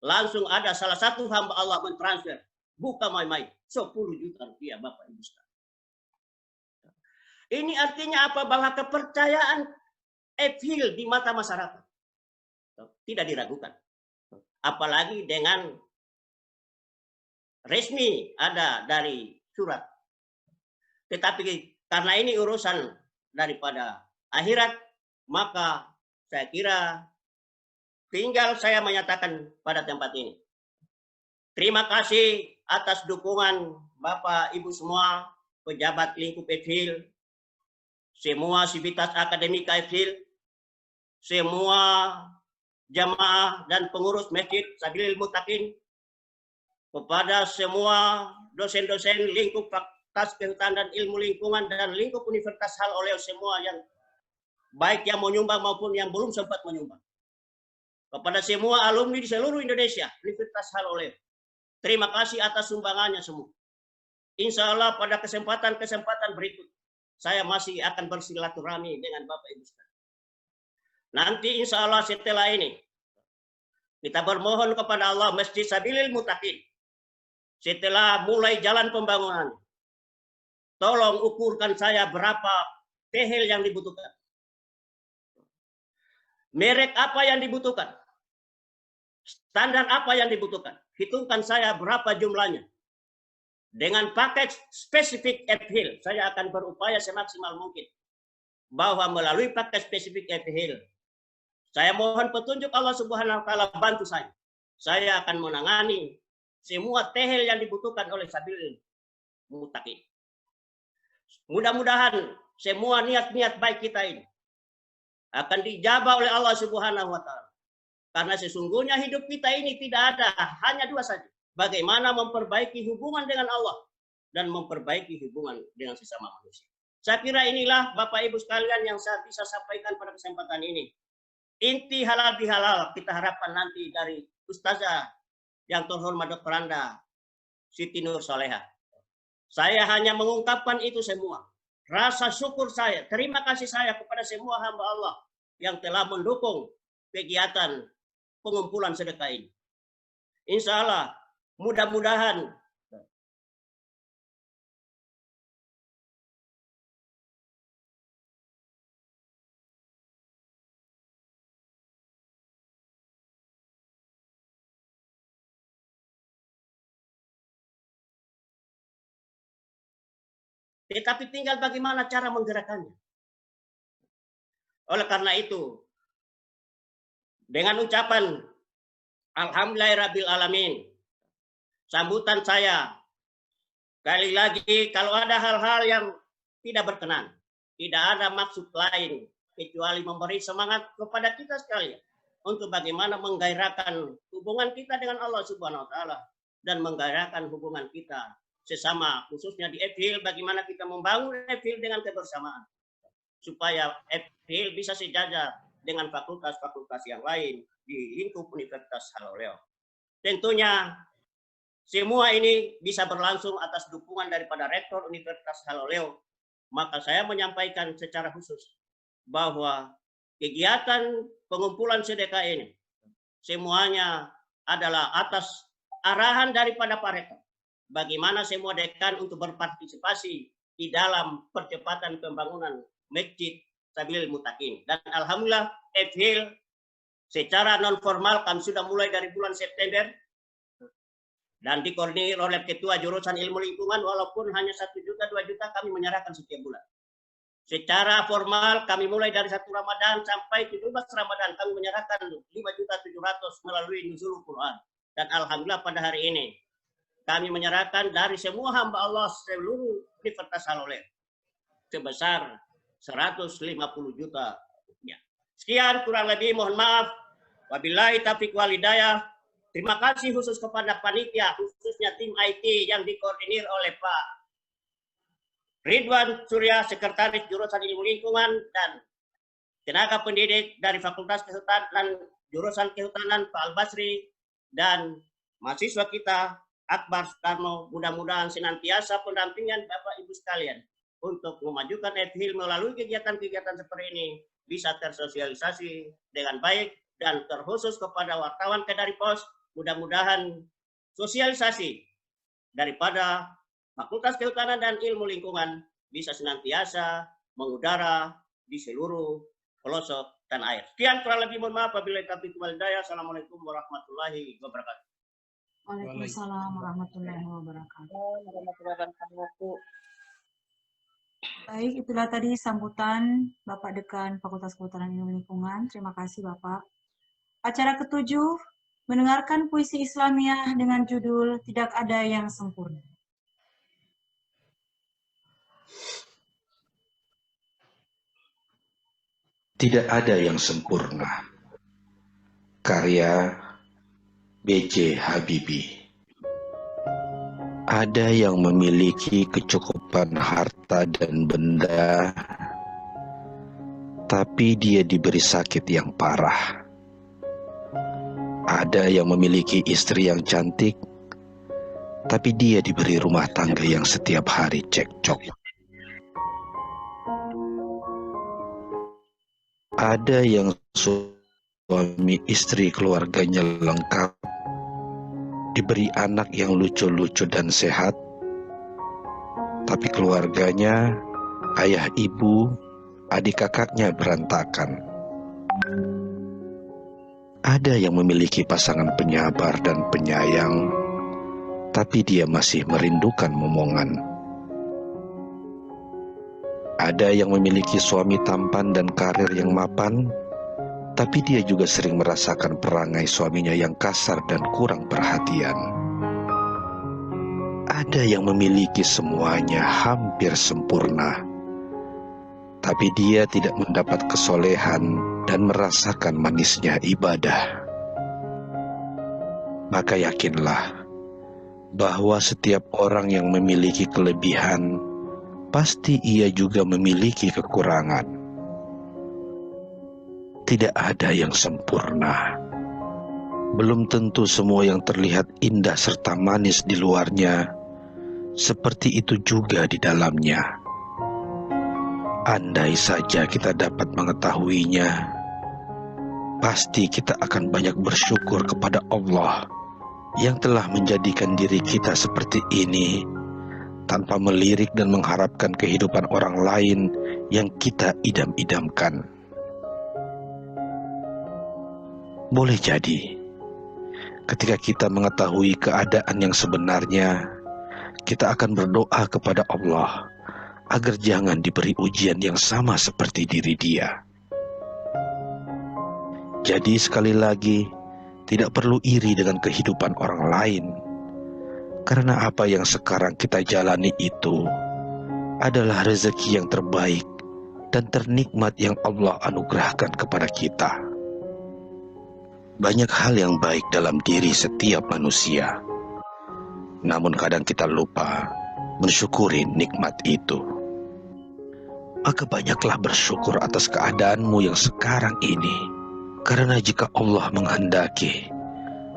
langsung ada salah satu hamba Allah mentransfer, buka main-main, 10 juta rupiah Bapak Ibu sekalian. Ini artinya apa? Bahwa kepercayaan FHIL di mata masyarakat tidak diragukan. Apalagi dengan resmi ada dari surat. Tetapi karena ini urusan daripada akhirat, maka saya kira tinggal saya menyatakan pada tempat ini. Terima kasih atas dukungan Bapak Ibu semua, pejabat lingkup FHIL, semua sivitas akademika FHIL, semua jamaah dan pengurus Masjid Sabilil Muttaqin, kepada semua dosen-dosen lingkup Fakultas Kehutanan dan Ilmu Lingkungan dan lingkup Universitas Hal Oleo, semua yang baik yang menyumbang maupun yang belum sempat menyumbang. Kepada semua alumni di seluruh Indonesia, Universitas Hal Oleo, terima kasih atas sumbangannya semua. Insya Allah pada kesempatan-kesempatan berikut, saya masih akan bersilaturahmi dengan Bapak Ibu sekalian. Nanti insya Allah setelah ini, kita bermohon kepada Allah Masjid Sabilil Muttaqin. Setelah mulai jalan pembangunan, tolong ukurkan saya berapa tehel yang dibutuhkan. Merek apa yang dibutuhkan. Standar apa yang dibutuhkan. Hitungkan saya berapa jumlahnya. Dengan paket spesifik FHIL, saya akan berupaya semaksimal mungkin. Bahwa melalui paket spesifik FHIL, saya mohon petunjuk Allah Subhanahu wa Ta'ala, bantu saya. Saya akan menangani semua tehel yang dibutuhkan oleh Sabilil Muttaqin. Mudah-mudahan semua niat-niat baik kita ini akan dijabah oleh Allah Subhanahu wa Ta'ala. Karena sesungguhnya hidup kita ini tidak ada, hanya dua saja. Bagaimana memperbaiki hubungan dengan Allah dan memperbaiki hubungan dengan sesama manusia. Saya kira inilah Bapak Ibu sekalian yang saya bisa sampaikan pada kesempatan ini. Inti halal bihalal kita harapkan nanti dari Ustazah yang terhormat Dr. Anda, Siti Nur Soleha. Saya hanya mengungkapkan itu semua. Rasa syukur saya, terima kasih saya kepada semua hamba Allah yang telah mendukung kegiatan pengumpulan sedekah ini. Insya Allah, mudah-mudahan tetapi tinggal bagaimana cara menggerakkannya. Oleh karena itu, dengan ucapan Alhamdulillahirabbil alamin, sambutan saya kali lagi, kalau ada hal-hal yang tidak berkenan, tidak ada maksud lain kecuali memberi semangat kepada kita sekalian untuk bagaimana menggairahkan hubungan kita dengan Allah Subhanahu wa Ta'ala dan menggairahkan hubungan kita sesama, khususnya di FHIL, bagaimana kita membangun FHIL dengan kebersamaan supaya FHIL bisa sejajar dengan fakultas-fakultas yang lain di lingkup Universitas Hal Oleo. Tentunya semua ini bisa berlangsung atas dukungan daripada Rektor Universitas Hal Oleo. Maka saya menyampaikan secara khusus bahwa kegiatan pengumpulan sedekah ini semuanya adalah atas arahan daripada Pak Rektor. bagaimana semua dekan untuk berpartisipasi di dalam percepatan pembangunan Masjid Sabil Mutakin. Dan alhamdulillah FHIL secara non formal kami sudah mulai dari bulan September dan dikoordinir oleh Ketua Jurusan Ilmu Lingkungan, walaupun hanya 1 juta 2 juta kami menyerahkan setiap bulan. Secara formal kami mulai dari 1 Ramadan sampai 17 Ramadan kami menyerahkan 5.700.000 melalui Nuzulul Quran. Dan alhamdulillah pada hari ini kami menyerahkan dari semua hamba Allah seluruh Universitas Al-Ulum sebesar 150 juta rupiah. Sekian, kurang lebih mohon maaf. Wabillahi taufiq wal hidayah. Terima kasih khusus kepada panitia, khususnya tim IT yang dikoordinir oleh Pak Ridwan Surya, Sekretaris Jurusan Ilmu Lingkungan, dan tenaga pendidik dari Fakultas Kehutanan, Jurusan Kehutanan Pak Al-Basri, dan mahasiswa kita Akbar Soekarno. Mudah-mudahan senantiasa pendampingan Bapak Ibu sekalian untuk memajukan FHIL melalui kegiatan-kegiatan seperti ini bisa tersosialisasi dengan baik, dan terkhusus kepada wartawan Kedari Pos, mudah-mudahan sosialisasi daripada Fakultas Kehutanan dan Ilmu Lingkungan bisa senantiasa mengudara di seluruh pelosok tanah air. Sekian, kurang lebih mohon maaf. Wabillahi taufiq wal hidayah. Assalamualaikum warahmatullahi wabarakatuh. Waalaikumsalam warahmatullahi wabarakatuh. Baik, itulah tadi sambutan Bapak Dekan Fakultas Kehutanan Ilmu Lingkungan. Terima kasih Bapak. Acara ke-7, mendengarkan puisi Islamiah dengan judul Tidak Ada Yang Sempurna. Tidak ada yang sempurna. Karya B.J. Habibie. Ada yang memiliki kecukupan harta dan benda, tapi dia diberi sakit yang parah. Ada yang memiliki istri yang cantik, tapi dia diberi rumah tangga yang setiap hari cekcok. Ada yang suami istri keluarganya lengkap, diberi anak yang lucu-lucu dan sehat, tapi keluarganya, ayah ibu, adik kakaknya berantakan. Ada yang memiliki pasangan penyabar dan penyayang, tapi dia masih merindukan momongan. Ada yang memiliki suami tampan dan karir yang mapan, tapi dia juga sering merasakan perangai suaminya yang kasar dan kurang perhatian. Ada yang memiliki semuanya hampir sempurna, tapi dia tidak mendapat kesolehan dan merasakan manisnya ibadah. Maka yakinlah bahwa setiap orang yang memiliki kelebihan, pasti ia juga memiliki kekurangan. Tidak ada yang sempurna. Belum tentu semua yang terlihat indah serta manis di luarnya, seperti itu juga di dalamnya. Andai saja kita dapat mengetahuinya, pasti kita akan banyak bersyukur kepada Allah yang telah menjadikan diri kita seperti ini, tanpa melirik dan mengharapkan kehidupan orang lain yang kita idam-idamkan. Boleh jadi, ketika kita mengetahui keadaan yang sebenarnya, kita akan berdoa kepada Allah agar jangan diberi ujian yang sama seperti diri Dia. Jadi sekali lagi, tidak perlu iri dengan kehidupan orang lain, karena apa yang sekarang kita jalani itu adalah rezeki yang terbaik dan ternikmat yang Allah anugerahkan kepada kita. Banyak hal yang baik dalam diri setiap manusia, namun kadang kita lupa mensyukuri nikmat itu. Maka banyaklah bersyukur atas keadaanmu yang sekarang ini, karena jika Allah menghendaki,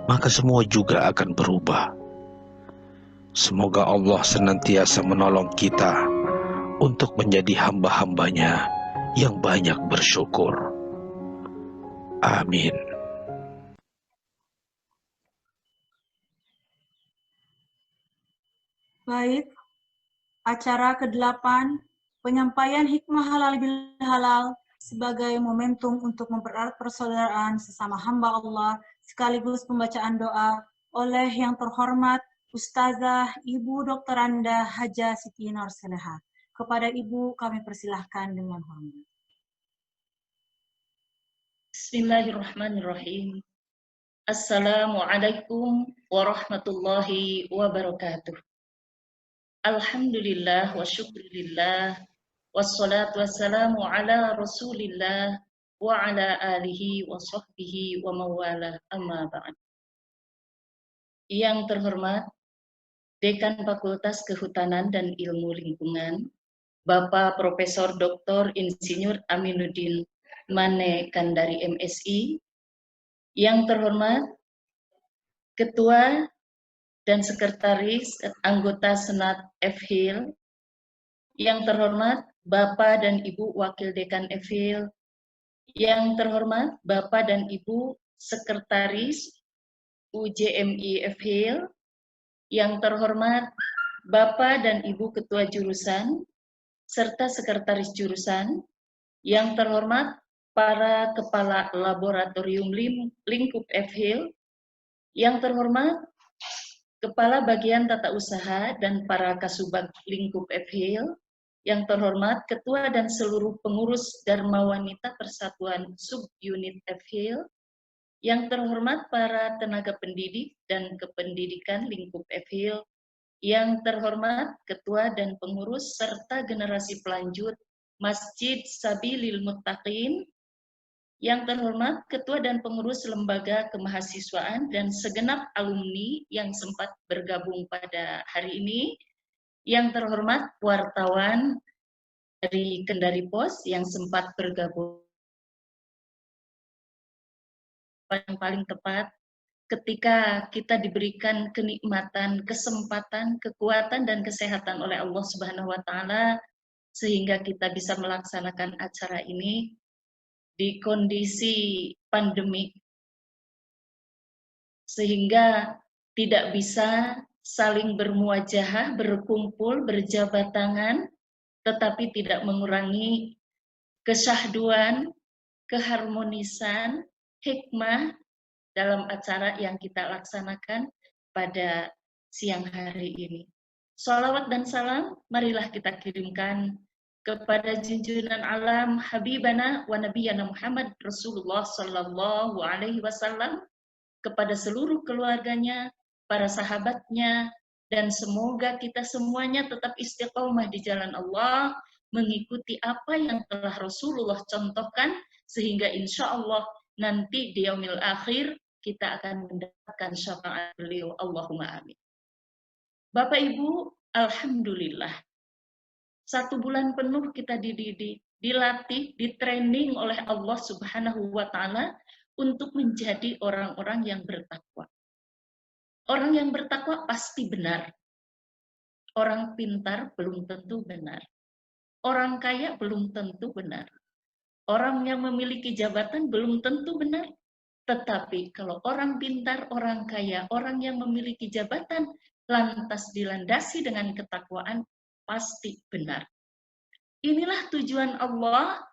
maka semua juga akan berubah. Semoga Allah senantiasa menolong kita untuk menjadi hamba-hambanya yang banyak bersyukur. Amin. Baik, acara ke-8, penyampaian hikmah halal bil halal sebagai momentum untuk mempererat persaudaraan sesama hamba Allah, sekaligus pembacaan doa oleh yang terhormat Ustazah Ibu Dr. Anda Haja Siti Norseleha. Kepada Ibu kami persilahkan dengan hormat. Bismillahirrahmanirrahim. Assalamualaikum warahmatullahi wabarakatuh. Alhamdulillah wa syukurillah. Wassalatu wassalamu ala rasulillah wa ala alihi wa sahbihi wa mawala amma ba'd. Yang terhormat Dekan Fakultas Kehutanan dan Ilmu Lingkungan, Bapak Profesor Dr. Insinyur Aminuddin Mane Kandari MSI, yang terhormat Ketua dan Sekretaris Anggota Senat FHIL, yang terhormat Bapak dan Ibu Wakil Dekan FHIL, yang terhormat Bapak dan Ibu Sekretaris UJMI FHIL, yang terhormat Bapak dan Ibu Ketua Jurusan serta Sekretaris Jurusan, yang terhormat para Kepala Laboratorium Lingkup FHIL, yang terhormat Kepala Bagian Tata Usaha dan para Kasubag Lingkup FHIL, yang terhormat Ketua dan seluruh pengurus Dharma Wanita Persatuan Subunit FHIL, yang terhormat para tenaga pendidik dan kependidikan Lingkup FHIL, yang terhormat Ketua dan pengurus serta generasi pelanjut Masjid Sabilil Muttaqin, yang terhormat Ketua dan pengurus Lembaga Kemahasiswaan dan segenap alumni yang sempat bergabung pada hari ini, yang terhormat wartawan dari Kendari Pos yang sempat bergabung. Yang paling tepat ketika kita diberikan kenikmatan, kesempatan, kekuatan, dan kesehatan oleh Allah Subhanahu wa Ta'ala, sehingga kita bisa melaksanakan acara ini di kondisi pandemik, sehingga tidak bisa saling bermuajahah, berkumpul, berjabat tangan, tetapi tidak mengurangi kesyahduan, keharmonisan, hikmah dalam acara yang kita laksanakan pada siang hari ini. Shalawat dan salam marilah kita kirimkan kepada junjungan alam Habibana wa Nabiyana Muhammad Rasulullah Sallallahu Alaihi Wasallam, kepada seluruh keluarganya, para sahabatnya, dan semoga kita semuanya tetap istiqomah di jalan Allah, mengikuti apa yang telah Rasulullah contohkan, sehingga insya Allah nanti di yaumil akhir kita akan mendapatkan syafaat beliau. Allahumma amin. Bapak Ibu, alhamdulillah. 1 bulan penuh kita dididik, dilatih, ditraining oleh Allah Subhanahu wa Ta'ala untuk menjadi orang-orang yang bertakwa. Orang yang bertakwa pasti benar. Orang pintar belum tentu benar. Orang kaya belum tentu benar. Orang yang memiliki jabatan belum tentu benar. Tetapi kalau orang pintar, orang kaya, orang yang memiliki jabatan, lantas dilandasi dengan ketakwaan, pasti benar. Inilah tujuan Allah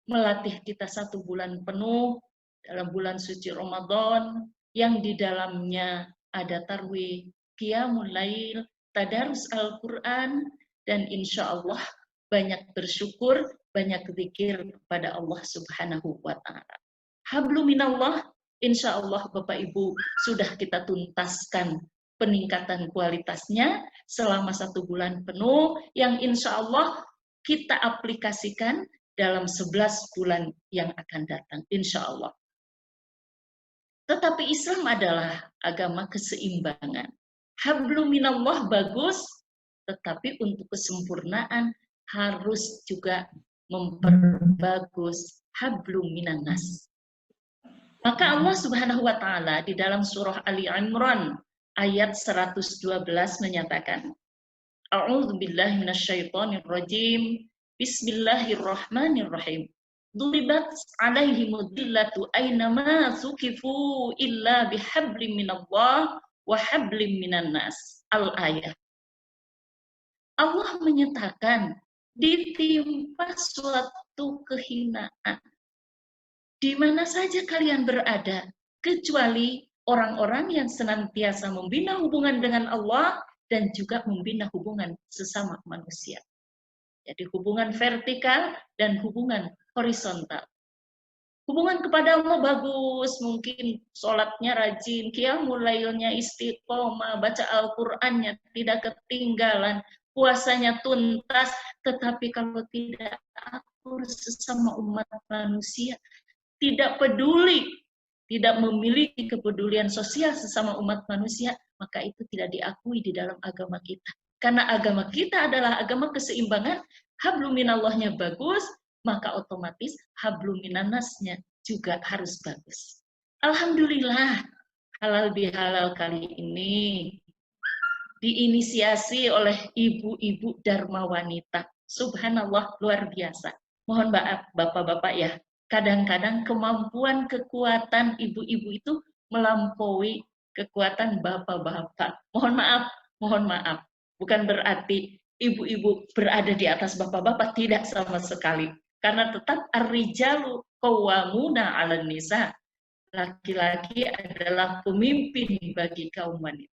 melatih kita 1 bulan penuh dalam bulan suci Ramadan, yang di dalamnya ada tarwih, qiyamul lail, tadarus Al-Quran, dan insya Allah banyak bersyukur, banyak zikir kepada Allah Subhanahu wa Ta'ala. Hablum minallah, insya Allah Bapak Ibu sudah kita tuntaskan peningkatan kualitasnya selama 1 bulan penuh, yang insya Allah kita aplikasikan dalam 11 bulan yang akan datang, insya Allah. Tetapi Islam adalah agama keseimbangan. Hablum minallah bagus, tetapi untuk kesempurnaan harus juga memperbagus hablum minannas. Maka Allah Subhanahu wa Ta'ala di dalam surah Ali Imran ayat 112 menyatakan, A'udzubillahi minasyaitonirrajim, Bismillahirrahmanirrahim. Duribat alaihimud dillatu aynama sukifu illa bihablim minallah wa hablim minannas. Al-ayah. Allah menyatakan ditimpa suatu kehinaan di mana saja kalian berada, kecuali orang-orang yang senantiasa membina hubungan dengan Allah dan juga membina hubungan sesama manusia. Jadi hubungan vertikal dan hubungan horizontal. Hubungan kepada Allah bagus, mungkin sholatnya rajin, qiyamul lailnya istiqomah, baca Al-Qur'annya tidak ketinggalan, puasanya tuntas, tetapi kalau tidak akur sesama umat manusia, tidak peduli, tidak memiliki kepedulian sosial sesama umat manusia, maka itu tidak diakui di dalam agama kita. Karena agama kita adalah agama keseimbangan, hablum minallahnya bagus, maka otomatis hablum minannasnya juga harus bagus. Alhamdulillah, halal bihalal kali ini diinisiasi oleh ibu-ibu Dharma Wanita. Subhanallah, luar biasa. Mohon maaf Bapak-bapak ya, kadang-kadang kemampuan kekuatan ibu-ibu itu melampaui kekuatan bapak-bapak. Mohon maaf. Bukan berarti ibu-ibu berada di atas bapak-bapak, tidak sama sekali. Karena tetap ar-rijalu qawwamuna 'alan nisa. Laki-laki adalah pemimpin bagi kaum wanita.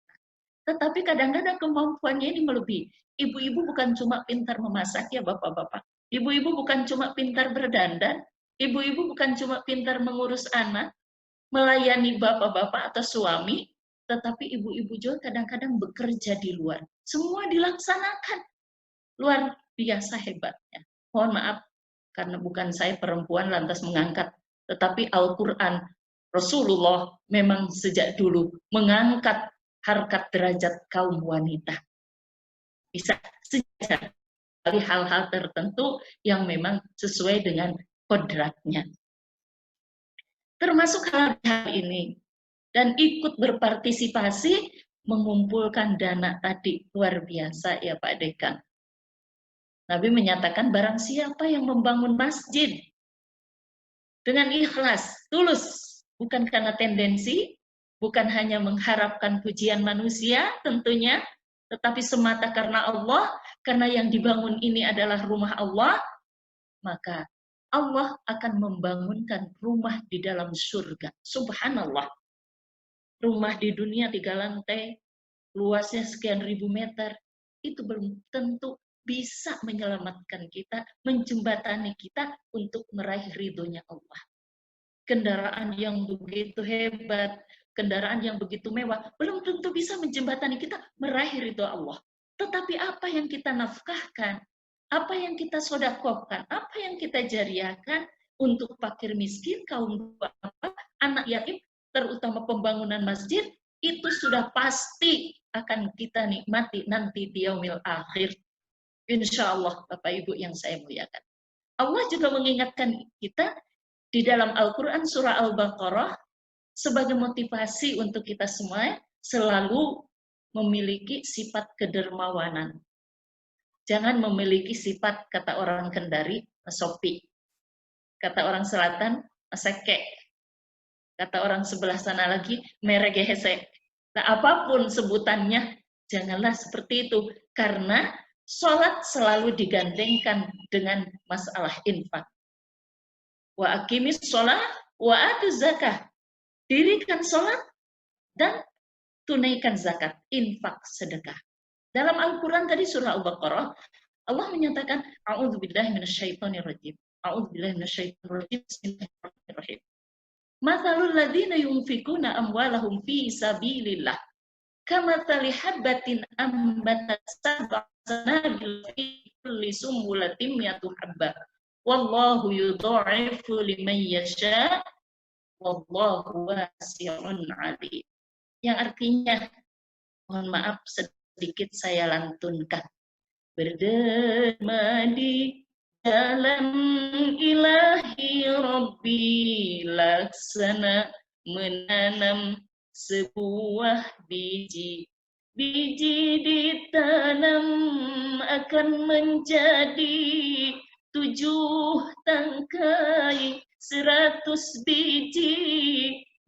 Tetapi kadang-kadang kemampuannya ini melebihi. Ibu-ibu bukan cuma pintar memasak ya bapak-bapak. Ibu-ibu bukan cuma pintar berdandan. Ibu-ibu bukan cuma pintar mengurus anak, melayani bapak-bapak atau suami, tetapi ibu-ibu juga kadang-kadang bekerja di luar. Semua dilaksanakan. Luar biasa hebatnya. Mohon maaf, karena bukan saya perempuan lantas mengangkat, tetapi Al-Quran, Rasulullah memang sejak dulu mengangkat harkat derajat kaum wanita. Bisa saja dari hal-hal tertentu yang memang sesuai dengan kodratnya. Termasuk hal ini. Dan ikut berpartisipasi mengumpulkan dana tadi. Luar biasa ya Pak Dekan. Nabi menyatakan barang siapa yang membangun masjid dengan ikhlas, tulus, bukan karena tendensi, bukan hanya mengharapkan pujian manusia tentunya, tetapi semata karena Allah, karena yang dibangun ini adalah rumah Allah, maka Allah akan membangunkan rumah di dalam surga. Subhanallah. Rumah di dunia 3 lantai, luasnya sekian ribu meter, itu belum tentu bisa menyelamatkan kita, menjembatani kita untuk meraih ridhonya Allah. Kendaraan yang begitu hebat, kendaraan yang begitu mewah, belum tentu bisa menjembatani kita meraih ridho Allah. Tetapi apa yang kita nafkahkan, apa yang kita sedekahkan, apa yang kita jariahkan untuk fakir miskin, kaum duafa, anak yatim, terutama pembangunan masjid, itu sudah pasti akan kita nikmati nanti di yaumil akhir. Insya Allah, Bapak Ibu yang saya muliakan. Allah juga mengingatkan kita di dalam Al-Quran surah Al-Baqarah sebagai motivasi untuk kita semua selalu memiliki sifat kedermawanan. Jangan memiliki sifat, kata orang Kendari, sopi. Kata orang selatan, seke. Kata orang sebelah sana lagi, meregehese. Nah, apapun sebutannya, janganlah seperti itu. Karena sholat selalu digandengkan dengan masalah infak. Wa aqimis sholat, wa atu zakah. Dirikan sholat dan tunaikan zakat, infak, sedekah. Dalam Al-Quran tadi surah Al-Baqarah, Allah menyatakan, A'udzubillahi minasyaitonirrajim. A'udzubillahi minasyaitonirrajim. Bismillahirrahmanirrahim. Mathalul ladzina yunfikuna amwalahum fi sabilillah. Kamathali habbatin ambatat sab'a sanabil fi kulli sumbulatin mi'atu habba. Wallahu yudha'ifu liman yasha. Wallahu wasi'un 'alim. Yang artinya, mohon maaf sedikit saya lantunkan. Berderma di jalan ilahi Rabbi laksana menanam sebuah biji. Biji ditanam akan menjadi 7 tangkai, 100 biji.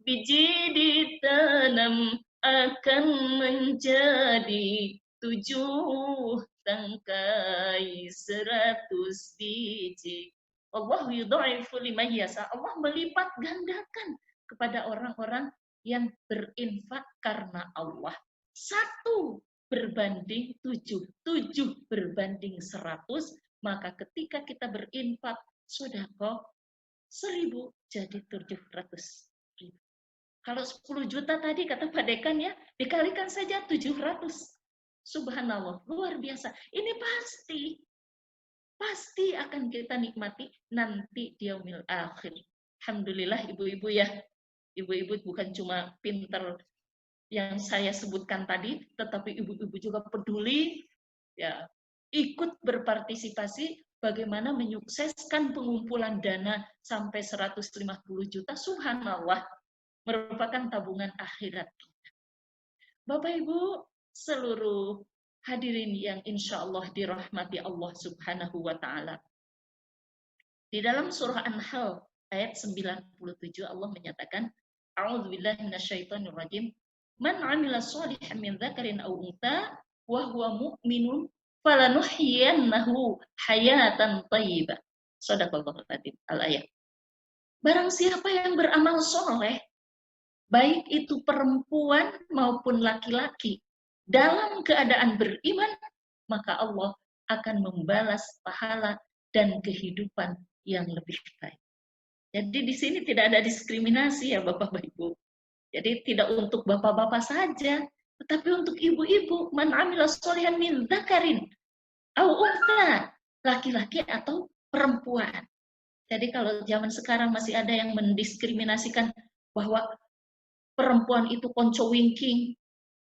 Biji ditanam akan menjadi 7 tangkai 100 biji. Allah yudha'ifu liman yasha. Allah melipat gandakan kepada orang-orang yang berinfak karena Allah. 1 berbanding 7, 7 berbanding 100, maka ketika kita berinfak sedekah 1000 jadi 700.000. Kalau 10 juta tadi kata Pak Dekan ya, dikalikan saja 700. Subhanallah, luar biasa. Ini pasti akan kita nikmati nanti di yaumil akhir. Alhamdulillah ibu-ibu ya. Ibu-ibu bukan cuma pinter yang saya sebutkan tadi, tetapi ibu-ibu juga peduli, ya, ikut berpartisipasi bagaimana menyukseskan pengumpulan dana sampai 150 juta. Subhanallah, merupakan tabungan akhirat kita. Bapak Ibu, seluruh hadirin yang insya Allah dirahmati Allah Subhanahu wa Ta'ala. Di dalam surah An-Nahl ayat 97 Allah menyatakan, A'udzubillahi minasyaitonirrajim. Man 'amila shalihan min dzakarin aw untha wa huwa mu'minun falanuhyiyannahu hayatan thayyibah. Shadaqallahul adzim. Al-ayat. Barang siapa yang beramal soleh, baik itu perempuan maupun laki-laki, dalam keadaan beriman, maka Allah akan membalas pahala dan kehidupan yang lebih baik. Jadi di sini tidak ada diskriminasi ya Bapak Ibu. Jadi tidak untuk bapak-bapak saja, tetapi untuk ibu-ibu. Man 'amila sholihan min dzakarin aw untha, laki-laki atau perempuan. Jadi kalau zaman sekarang masih ada yang mendiskriminasikan bahwa perempuan itu konco winking,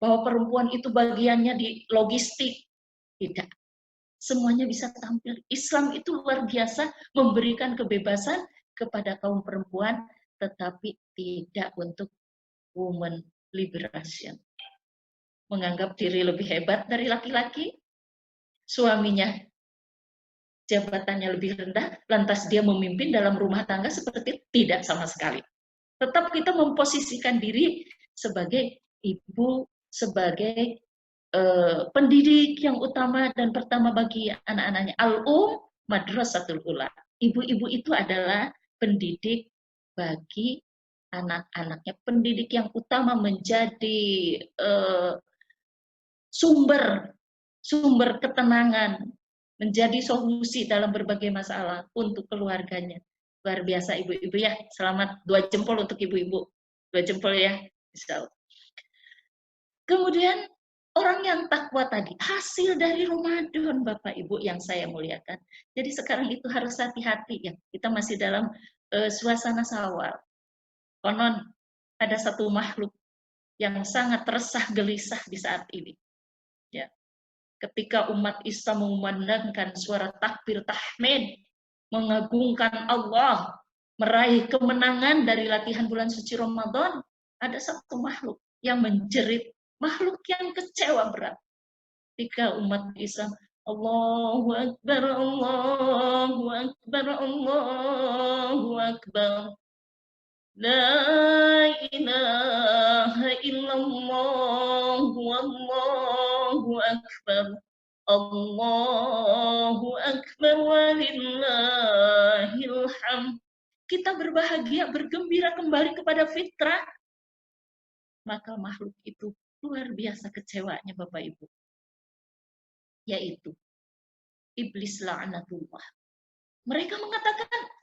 bahwa perempuan itu bagiannya di logistik. Tidak. Semuanya bisa tampil. Islam itu luar biasa memberikan kebebasan kepada kaum perempuan, tetapi tidak untuk woman liberation. Menganggap diri lebih hebat dari laki-laki, suaminya jabatannya lebih rendah, lantas dia memimpin dalam rumah tangga seperti tidak sama sekali. Tetap kita memposisikan diri sebagai ibu, sebagai pendidik yang utama dan pertama bagi anak-anaknya. Madrasatul ula. Ibu-ibu itu adalah pendidik bagi anak-anaknya, pendidik yang utama, menjadi sumber ketenangan, menjadi solusi dalam berbagai masalah untuk keluarganya. Luar biasa ibu-ibu ya. Selamat 2 jempol untuk ibu-ibu. 2 jempol ya. Insya Allah. Kemudian orang yang takwa tadi, hasil dari Ramadan Bapak Ibu yang saya muliakan. Jadi sekarang itu harus hati-hati ya. Kita masih dalam suasana Syawal. Konon ada satu makhluk yang sangat resah gelisah di saat ini. Ya. Ketika umat Islam memandangkan suara takbir tahmid, mengagungkan Allah, meraih kemenangan dari latihan bulan suci Ramadan, ada satu makhluk yang menjerit, makhluk yang kecewa berat. Ketika umat Islam, Allahu Akbar, Allahu Akbar, Allahu Akbar. La ilaha illallah, wallahu akbar, Allahu akbar, walillahil hamd. Kita berbahagia, bergembira kembali kepada fitrah. Maka makhluk itu luar biasa kecewanya Bapak Ibu. Yaitu iblis la'natullah. Mereka mengatakan,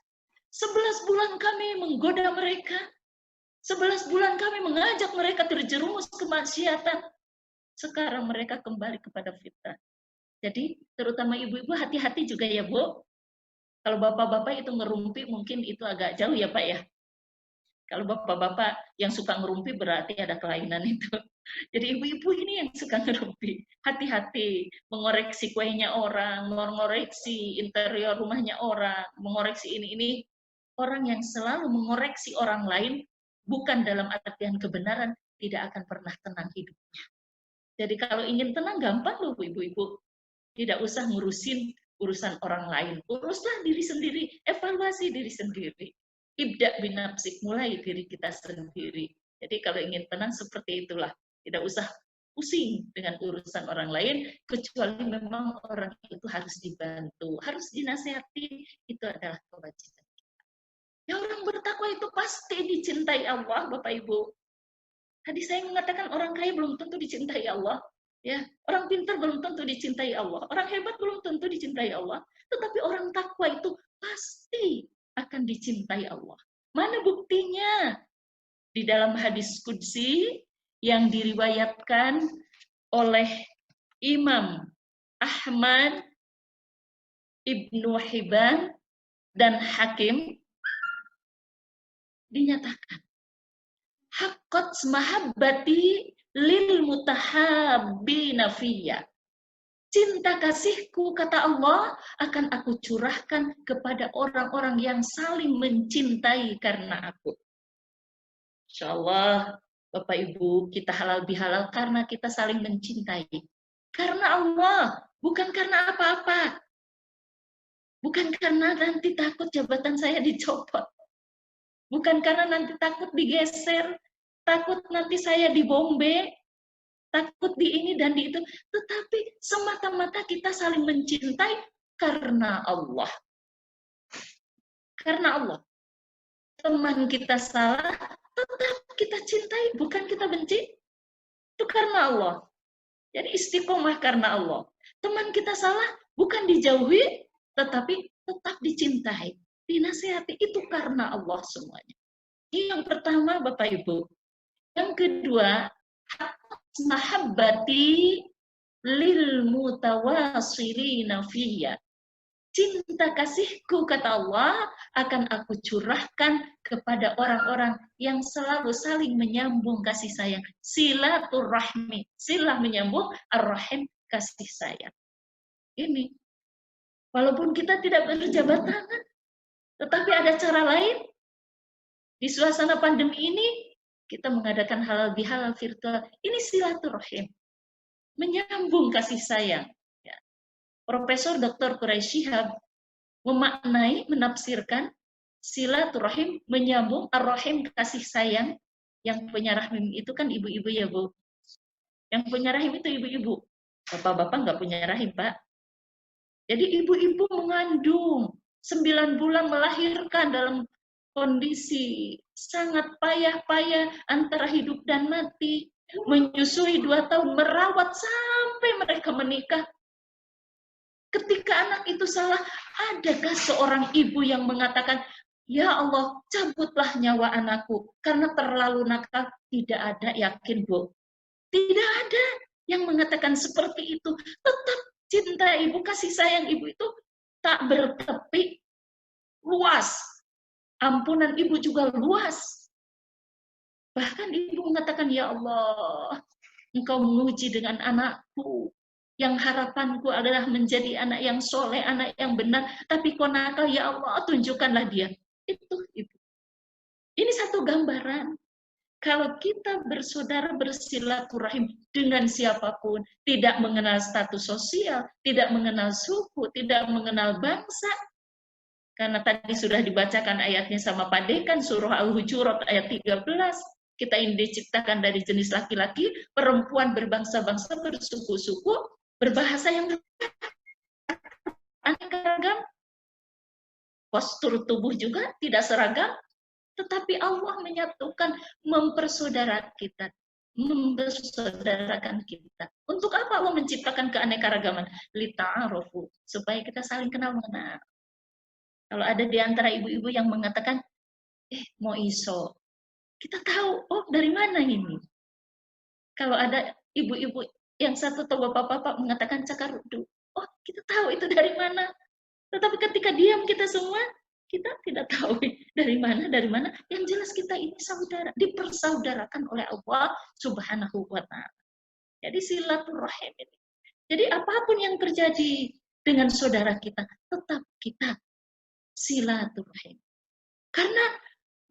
11 bulan kami menggoda mereka. 11 bulan kami mengajak mereka terjerumus kemaksiatan. Sekarang mereka kembali kepada fitrah. Jadi terutama ibu-ibu hati-hati juga ya Bu. Kalau bapak-bapak itu ngerumpi mungkin itu agak jauh ya Pak ya. Kalau bapak-bapak yang suka ngerumpi berarti ada kelainan itu. Jadi ibu-ibu ini yang suka ngerumpi. Hati-hati mengoreksi kuenya orang, mengoreksi interior rumahnya orang, mengoreksi ini. Orang yang selalu mengoreksi orang lain, bukan dalam artian kebenaran, tidak akan pernah tenang hidupnya. Jadi kalau ingin tenang, gampang loh ibu-ibu. Tidak usah ngurusin urusan orang lain. Uruslah diri sendiri, evaluasi diri sendiri. Ibda binafsik, mulai diri kita sendiri. Jadi kalau ingin tenang seperti itulah. Tidak usah pusing dengan urusan orang lain, kecuali memang orang itu harus dibantu, harus dinasihati, itu adalah kewajiban. Ya, orang bertakwa itu pasti dicintai Allah, Bapak Ibu. Tadi saya mengatakan orang kaya belum tentu dicintai Allah, ya. Orang pintar belum tentu dicintai Allah, orang hebat belum tentu dicintai Allah, tetapi orang takwa itu pasti akan dicintai Allah. Mana buktinya? Di dalam hadis qudsi yang diriwayatkan oleh Imam Ahmad, Ibnu Hibban, dan Hakim, dinyatakan, haqqat mahabbati lil mutahabbina fiyya. Cinta kasihku, kata Allah, akan aku curahkan kepada orang-orang yang saling mencintai karena aku. Insya Allah, Bapak Ibu, kita halal bihalal karena kita saling mencintai. Karena Allah, bukan karena apa-apa. Bukan karena nanti takut jabatan saya dicopot. Bukan karena nanti takut digeser, takut nanti saya dibombe, takut di ini dan di itu. Tetapi semata-mata kita saling mencintai karena Allah. Karena Allah. Teman kita salah, tetap kita cintai, bukan kita benci. Itu karena Allah. Jadi istiqomah karena Allah. Teman kita salah, bukan dijauhi, tetapi tetap dicintai, dinasihati. Itu karena Allah semuanya. Ini yang pertama, Bapak Ibu. Yang kedua, mahabbati lil mutawasilina fiyya. Cinta kasihku, kata Allah, akan aku curahkan kepada orang-orang yang selalu saling menyambung kasih sayang. Silaturahmi, silah menyambung, ar-rahim kasih sayang. Ini, walaupun kita tidak berjabat tangan, tetapi ada cara lain. Di suasana pandemi ini, kita mengadakan halal bihalal virtual. Ini silaturahim, menyambung kasih sayang. Profesor Dr. Quraisy Shihab memaknai, menafsirkan silaturahim menyambung ar-rahim kasih sayang. Yang punya rahim itu kan ibu-ibu ya, Bu. Yang punya rahim itu ibu-ibu. Bapak-bapak nggak punya rahim, Pak. Jadi ibu-ibu mengandung 9 bulan, melahirkan dalam kondisi sangat payah-payah antara hidup dan mati. Menyusui 2 tahun, merawat sampai mereka menikah. Ketika anak itu salah, adakah seorang ibu yang mengatakan, ya Allah, cabutlah nyawa anakku karena terlalu nakal? Tidak ada, yakin, Bu. Tidak ada yang mengatakan seperti itu. Tetap cinta ibu, kasih sayang ibu itu tak bertepi, luas. Ampunan ibu juga luas. Bahkan ibu mengatakan, ya Allah, Engkau menguji dengan anakku. Yang harapanku adalah menjadi anak yang soleh, anak yang benar, tapi kok nakal, ya Allah, tunjukkanlah dia. Itu ibu. Ini satu gambaran. Kalau kita bersaudara bersilaturahim dengan siapapun, tidak mengenal status sosial, tidak mengenal suku, tidak mengenal bangsa. Karena tadi sudah dibacakan ayatnya sama Pak Dekan, surah Al-Hujurat ayat 13. Kita ini diciptakan dari jenis laki-laki, perempuan berbangsa-bangsa, bersuku-suku, berbahasa yang aneka ragam, postur tubuh juga tidak seragam, tetapi Allah menyatukan, mempersaudarakan kita. Untuk apa Allah menciptakan keanekaragaman? Lita'arufu, supaya kita saling kenal mengenal. Kalau ada di antara ibu-ibu yang mengatakan, mau iso, kita tahu, oh dari mana ini? Kalau ada ibu-ibu yang satu atau bapak-bapak mengatakan cakarudu, oh kita tahu itu dari mana. Tetapi ketika diam kita semua, kita tidak tahu dari mana. Yang jelas kita ini saudara, dipersaudarakan oleh Allah Subhanahu wa Ta'ala. Jadi silaturahim ini. Jadi apapun yang terjadi dengan saudara kita, tetap kita silaturahim. Karena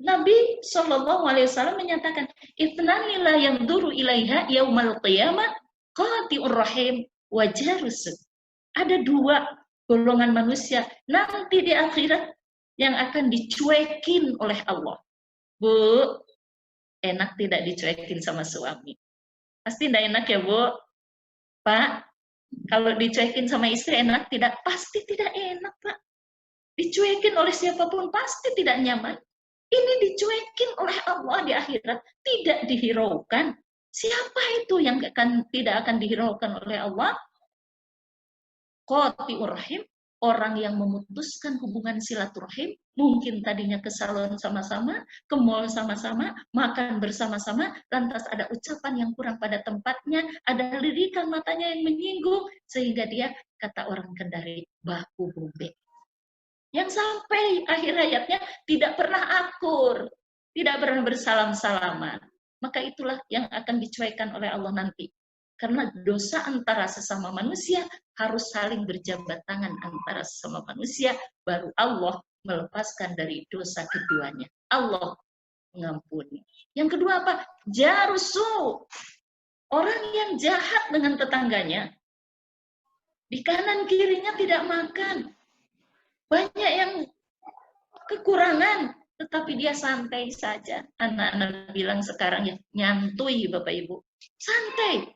Nabi SAW menyatakan, "Itnani la yanduru ilaiha yaumal qiyamah qati'ur rahim wa jarus." Ada 2 golongan manusia nanti di akhirat yang akan dicuekin oleh Allah. Bu, enak tidak dicuekin sama suami. Pasti tidak enak ya, Bu? Pak, kalau dicuekin sama istri enak tidak? Pasti tidak enak, Pak. Dicuekin oleh siapapun pasti tidak nyaman. Ini dicuekin oleh Allah di akhirat, tidak dihiraukan. Siapa itu yang tidak akan dihiraukan oleh Allah? Qati'ur rahim, orang yang memutuskan hubungan silaturahim, mungkin tadinya ke salon sama-sama, ke mall sama-sama, makan bersama-sama, lantas ada ucapan yang kurang pada tempatnya, ada lirikan matanya yang menyinggung, sehingga dia, kata orang Kendari, baku bube. Yang sampai akhir hayatnya tidak pernah akur, tidak pernah bersalam-salaman. Maka itulah yang akan dicuaikan oleh Allah nanti. Karena dosa antara sesama manusia harus saling berjabat tangan antara sesama manusia, baru Allah melepaskan dari dosa keduanya. Allah mengampuni. Yang kedua apa? Jarusu. Orang yang jahat dengan tetangganya. Di kanan kirinya tidak makan. Banyak yang kekurangan, tetapi dia santai saja. Anak-anak bilang sekarang ya, nyantui Bapak Ibu. Santai.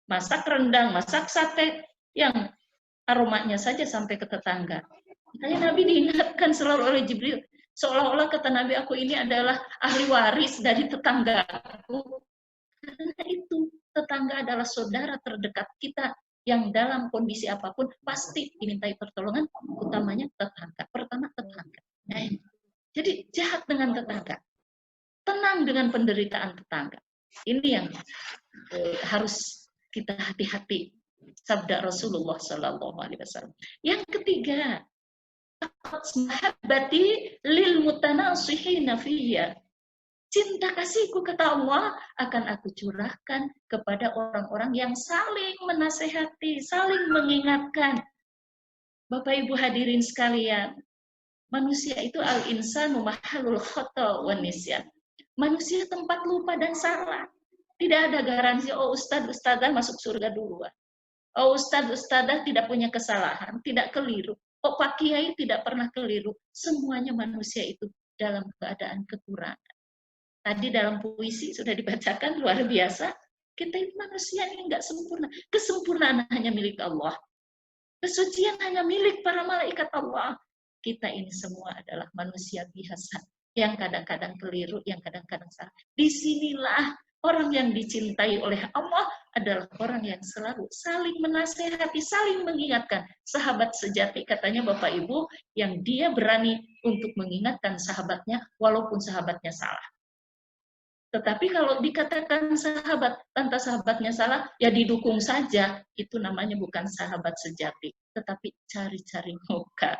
Masak rendang, masak sate, yang aromanya saja sampai ke tetangga. Makanya Nabi diingatkan selalu oleh Jibril. Seolah-olah kata Nabi, aku ini adalah ahli waris dari tetanggaku. Karena itu, tetangga adalah saudara terdekat kita. Yang dalam kondisi apapun pasti dimintai pertolongan, utamanya tetangga. Pertama tetangga. Jadi jahat dengan tetangga, tenang dengan penderitaan tetangga. Ini yang harus kita hati-hati. Sabda Rasulullah Sallallahu Alaihi Wasallam. Yang ketiga, mahabbati lil mutanasihina fiyya. Cinta kasihku, kata Allah, akan aku curahkan kepada orang-orang yang saling menasehati, saling mengingatkan. Bapak Ibu hadirin sekalian, manusia itu al-insanu mahalul khata' wan nisyan. Manusia tempat lupa dan salah. Tidak ada garansi, oh ustadz, ustadzah masuk surga duluan. Oh ustadz, ustadzah tidak punya kesalahan, tidak keliru. Oh Pak Kiai tidak pernah keliru. Semuanya manusia itu dalam keadaan kekurangan. Tadi dalam puisi sudah dibacakan, luar biasa. Kita itu manusia ini enggak sempurna. Kesempurnaan hanya milik Allah. Kesucian hanya milik para malaikat Allah. Kita ini semua adalah manusia biasa. Yang kadang-kadang keliru, yang kadang-kadang salah. Disinilah orang yang dicintai oleh Allah adalah orang yang selalu saling menasehati, saling mengingatkan. Sahabat sejati, katanya Bapak Ibu, yang dia berani untuk mengingatkan sahabatnya walaupun sahabatnya salah. Tetapi kalau dikatakan sahabat, tanpa sahabatnya salah, ya didukung saja. Itu namanya bukan sahabat sejati, tetapi cari-cari muka.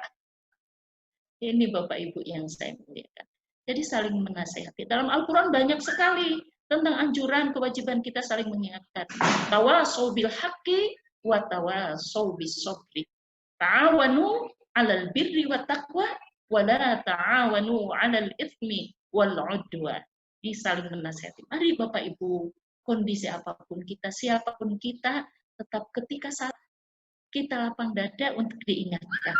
Ini Bapak Ibu yang saya muliakan. Jadi saling menasehati. Dalam Al-Quran banyak sekali tentang anjuran, kewajiban kita saling mengingatkan. Tawasau bil haqqi wa tawasau bis sabri. Ta'awanu 'alal birri wat taqwa wa la ta'awanu 'alal itsmi wal 'udwan. Saling menasihati. Mari Bapak Ibu, kondisi apapun kita, siapapun kita, tetap ketika salah, kita lapang dada untuk diingatkan.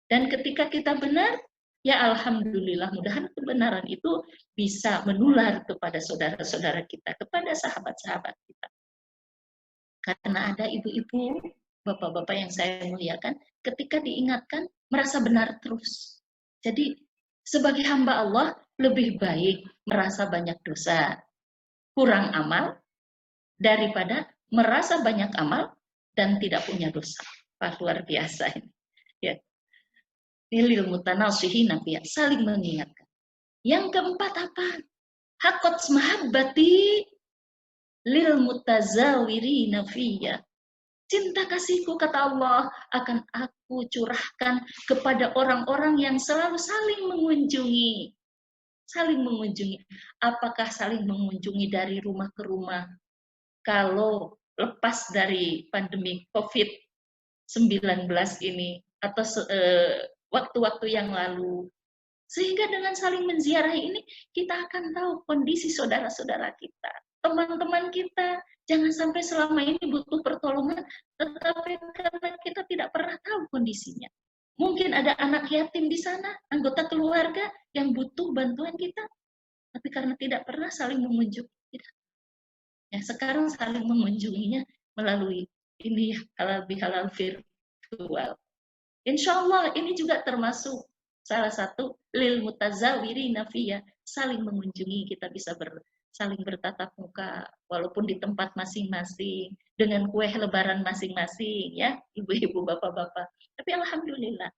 Dan ketika kita benar, ya alhamdulillah, mudah-mudahan kebenaran itu bisa menular kepada saudara-saudara kita, kepada sahabat-sahabat kita. Karena ada ibu-ibu, bapak-bapak yang saya muliakan, ketika diingatkan, merasa benar terus. Jadi, sebagai hamba Allah, lebih baik merasa banyak dosa, kurang amal, daripada merasa banyak amal dan tidak punya dosa. Wah, luar biasa ini. Ya. Lil mutanasihina fiyya, saling mengingatkan. Yang keempat apa? Haqqat mahabbati lil mutazawirina fiyya. Cinta kasihku, kata Allah, akan aku curahkan kepada orang-orang yang selalu saling mengunjungi. Saling mengunjungi. Apakah saling mengunjungi dari rumah ke rumah? Kalau lepas dari pandemi COVID-19 ini, atau waktu-waktu yang lalu. Sehingga dengan saling menziarahi ini, kita akan tahu kondisi saudara-saudara kita, teman-teman kita. Jangan sampai selama ini butuh pertolongan, tetapi karena kita tidak pernah tahu kondisinya. Mungkin ada anak yatim di sana, anggota keluarga yang butuh bantuan kita. Tapi karena tidak pernah saling mengunjungi, Ya, sekarang saling mengunjunginya melalui ini halal bihalal virtual. Insya Allah ini juga termasuk salah satu lil mutazawirina fiyya, saling mengunjungi, kita bisa saling bertatap muka walaupun di tempat masing-masing dengan kue lebaran masing-masing ya ibu-ibu bapak-bapak. Tapi alhamdulillah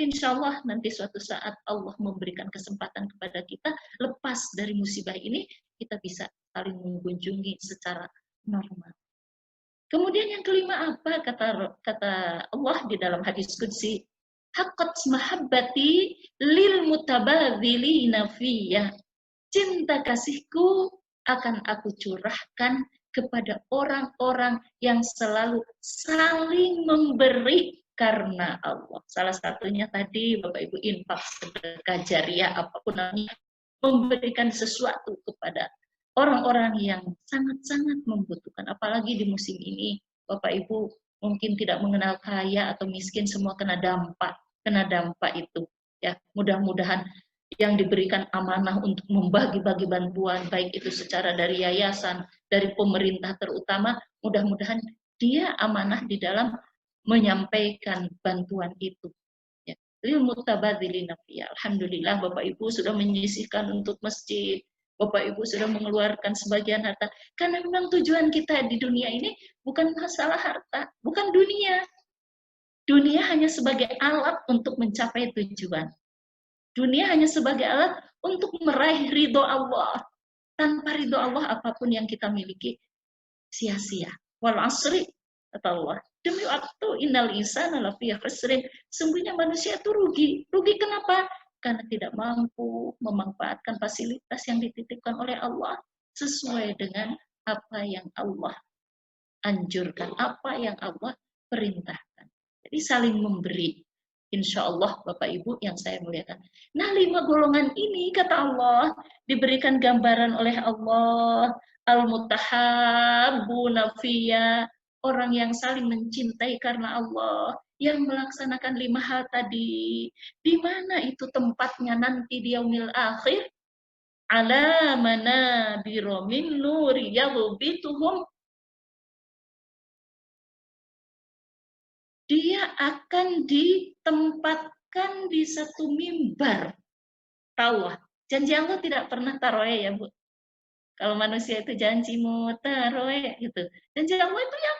insya Allah nanti suatu saat Allah memberikan kesempatan kepada kita lepas dari musibah ini, kita bisa saling mengunjungi secara normal. Kemudian yang kelima apa kata Allah di dalam hadis qudsi? Haqqat mahabbati lil mutabadzilina fiyya. Cinta kasihku akan aku curahkan kepada orang-orang yang selalu saling memberi karena Allah. Salah satunya tadi Bapak Ibu infak, sedekah jariah, apapun namanya, memberikan sesuatu kepada orang-orang yang sangat-sangat membutuhkan. Apalagi di musim ini, Bapak Ibu mungkin tidak mengenal kaya atau miskin, semua kena dampak itu. Ya, mudah-mudahan yang diberikan amanah untuk membagi-bagi bantuan, baik itu secara dari yayasan, dari pemerintah terutama, mudah-mudahan dia amanah di dalam menyampaikan bantuan itu. Ya. Lil mutabadzilina fiyya. Alhamdulillah Bapak Ibu sudah menyisihkan untuk masjid, Bapak Ibu sudah mengeluarkan sebagian harta, karena memang tujuan kita di dunia ini bukan masalah harta, bukan dunia. Dunia hanya sebagai alat untuk mencapai tujuan. Dunia hanya sebagai alat untuk meraih ridho Allah. Tanpa ridho Allah, apapun yang kita miliki sia-sia. Wal asri, kata Allah. Demi waktu, innal insana lafi khusrin. Sungguhnya manusia itu rugi. Rugi kenapa? Karena tidak mampu memanfaatkan fasilitas yang dititipkan oleh Allah sesuai dengan apa yang Allah anjurkan, apa yang Allah perintahkan. Jadi saling memberi. Insya Allah Bapak Ibu yang saya muliakan. Nah 5 golongan ini kata Allah diberikan gambaran oleh Allah. Al-mutahabbuna fiyya, orang yang saling mencintai karena Allah, yang melaksanakan 5 hal tadi. Di mana itu tempatnya nanti di yaumil akhir? Ala manabira min nuri yaghbituhum. Dia akan ditempatkan di satu mimbar. Tahu, janji Allah tidak pernah taroe ya Bu. Kalau manusia itu janjimu taroe gitu. Janji Allah itu yang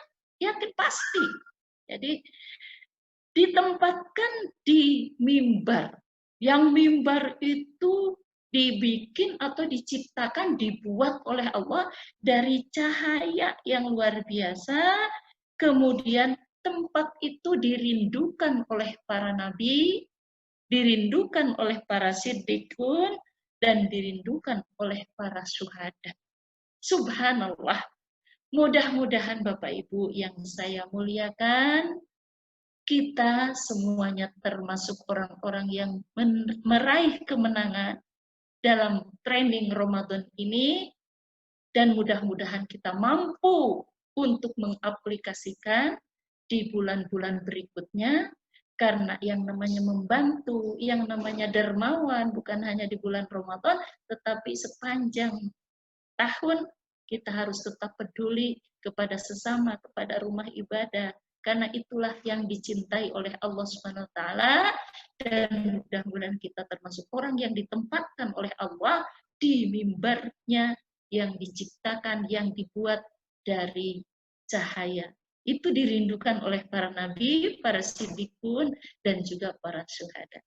yakin pasti. Jadi ditempatkan di mimbar. Yang mimbar itu dibikin atau diciptakan, dibuat oleh Allah dari cahaya yang luar biasa. Kemudian tempat itu dirindukan oleh para nabi, dirindukan oleh para siddiqun, dan dirindukan oleh para syuhada. Subhanallah. Mudah-mudahan Bapak Ibu yang saya muliakan, kita semuanya termasuk orang-orang yang meraih kemenangan dalam training Ramadan ini, dan mudah-mudahan kita mampu untuk mengaplikasikan di bulan-bulan berikutnya, karena yang namanya membantu, yang namanya dermawan bukan hanya di bulan Ramadan, tetapi sepanjang tahun kita harus tetap peduli kepada sesama, kepada rumah ibadah, karena itulah yang dicintai oleh Allah Subhanahu wa taala, dan mudah-mudahan kita termasuk orang yang ditempatkan oleh Allah di mimbarnya yang diciptakan, yang dibuat dari cahaya. Itu dirindukan oleh para nabi, para siddiqun, dan juga para syuhada.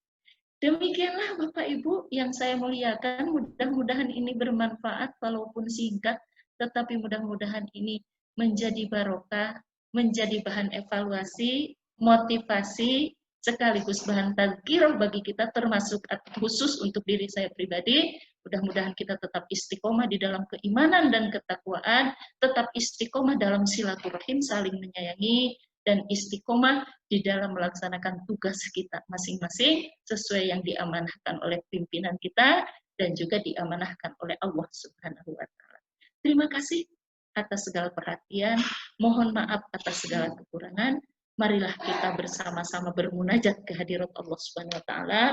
Demikianlah Bapak Ibu yang saya muliakan, mudah-mudahan ini bermanfaat walaupun singkat, tetapi mudah-mudahan ini menjadi barokah, menjadi bahan evaluasi, motivasi, sekaligus bahan tazkirah bagi kita, termasuk khusus untuk diri saya pribadi. Mudah-mudahan kita tetap istiqomah di dalam keimanan dan ketakwaan, tetap istiqomah dalam silaturahim, saling menyayangi, dan istiqomah di dalam melaksanakan tugas kita masing-masing sesuai yang diamanahkan oleh pimpinan kita dan juga diamanahkan oleh Allah Subhanahu wa taala. Terima kasih atas segala perhatian, mohon maaf atas segala kekurangan. Marilah kita bersama-sama bermunajat ke hadirat Allah Subhanahu wa taala.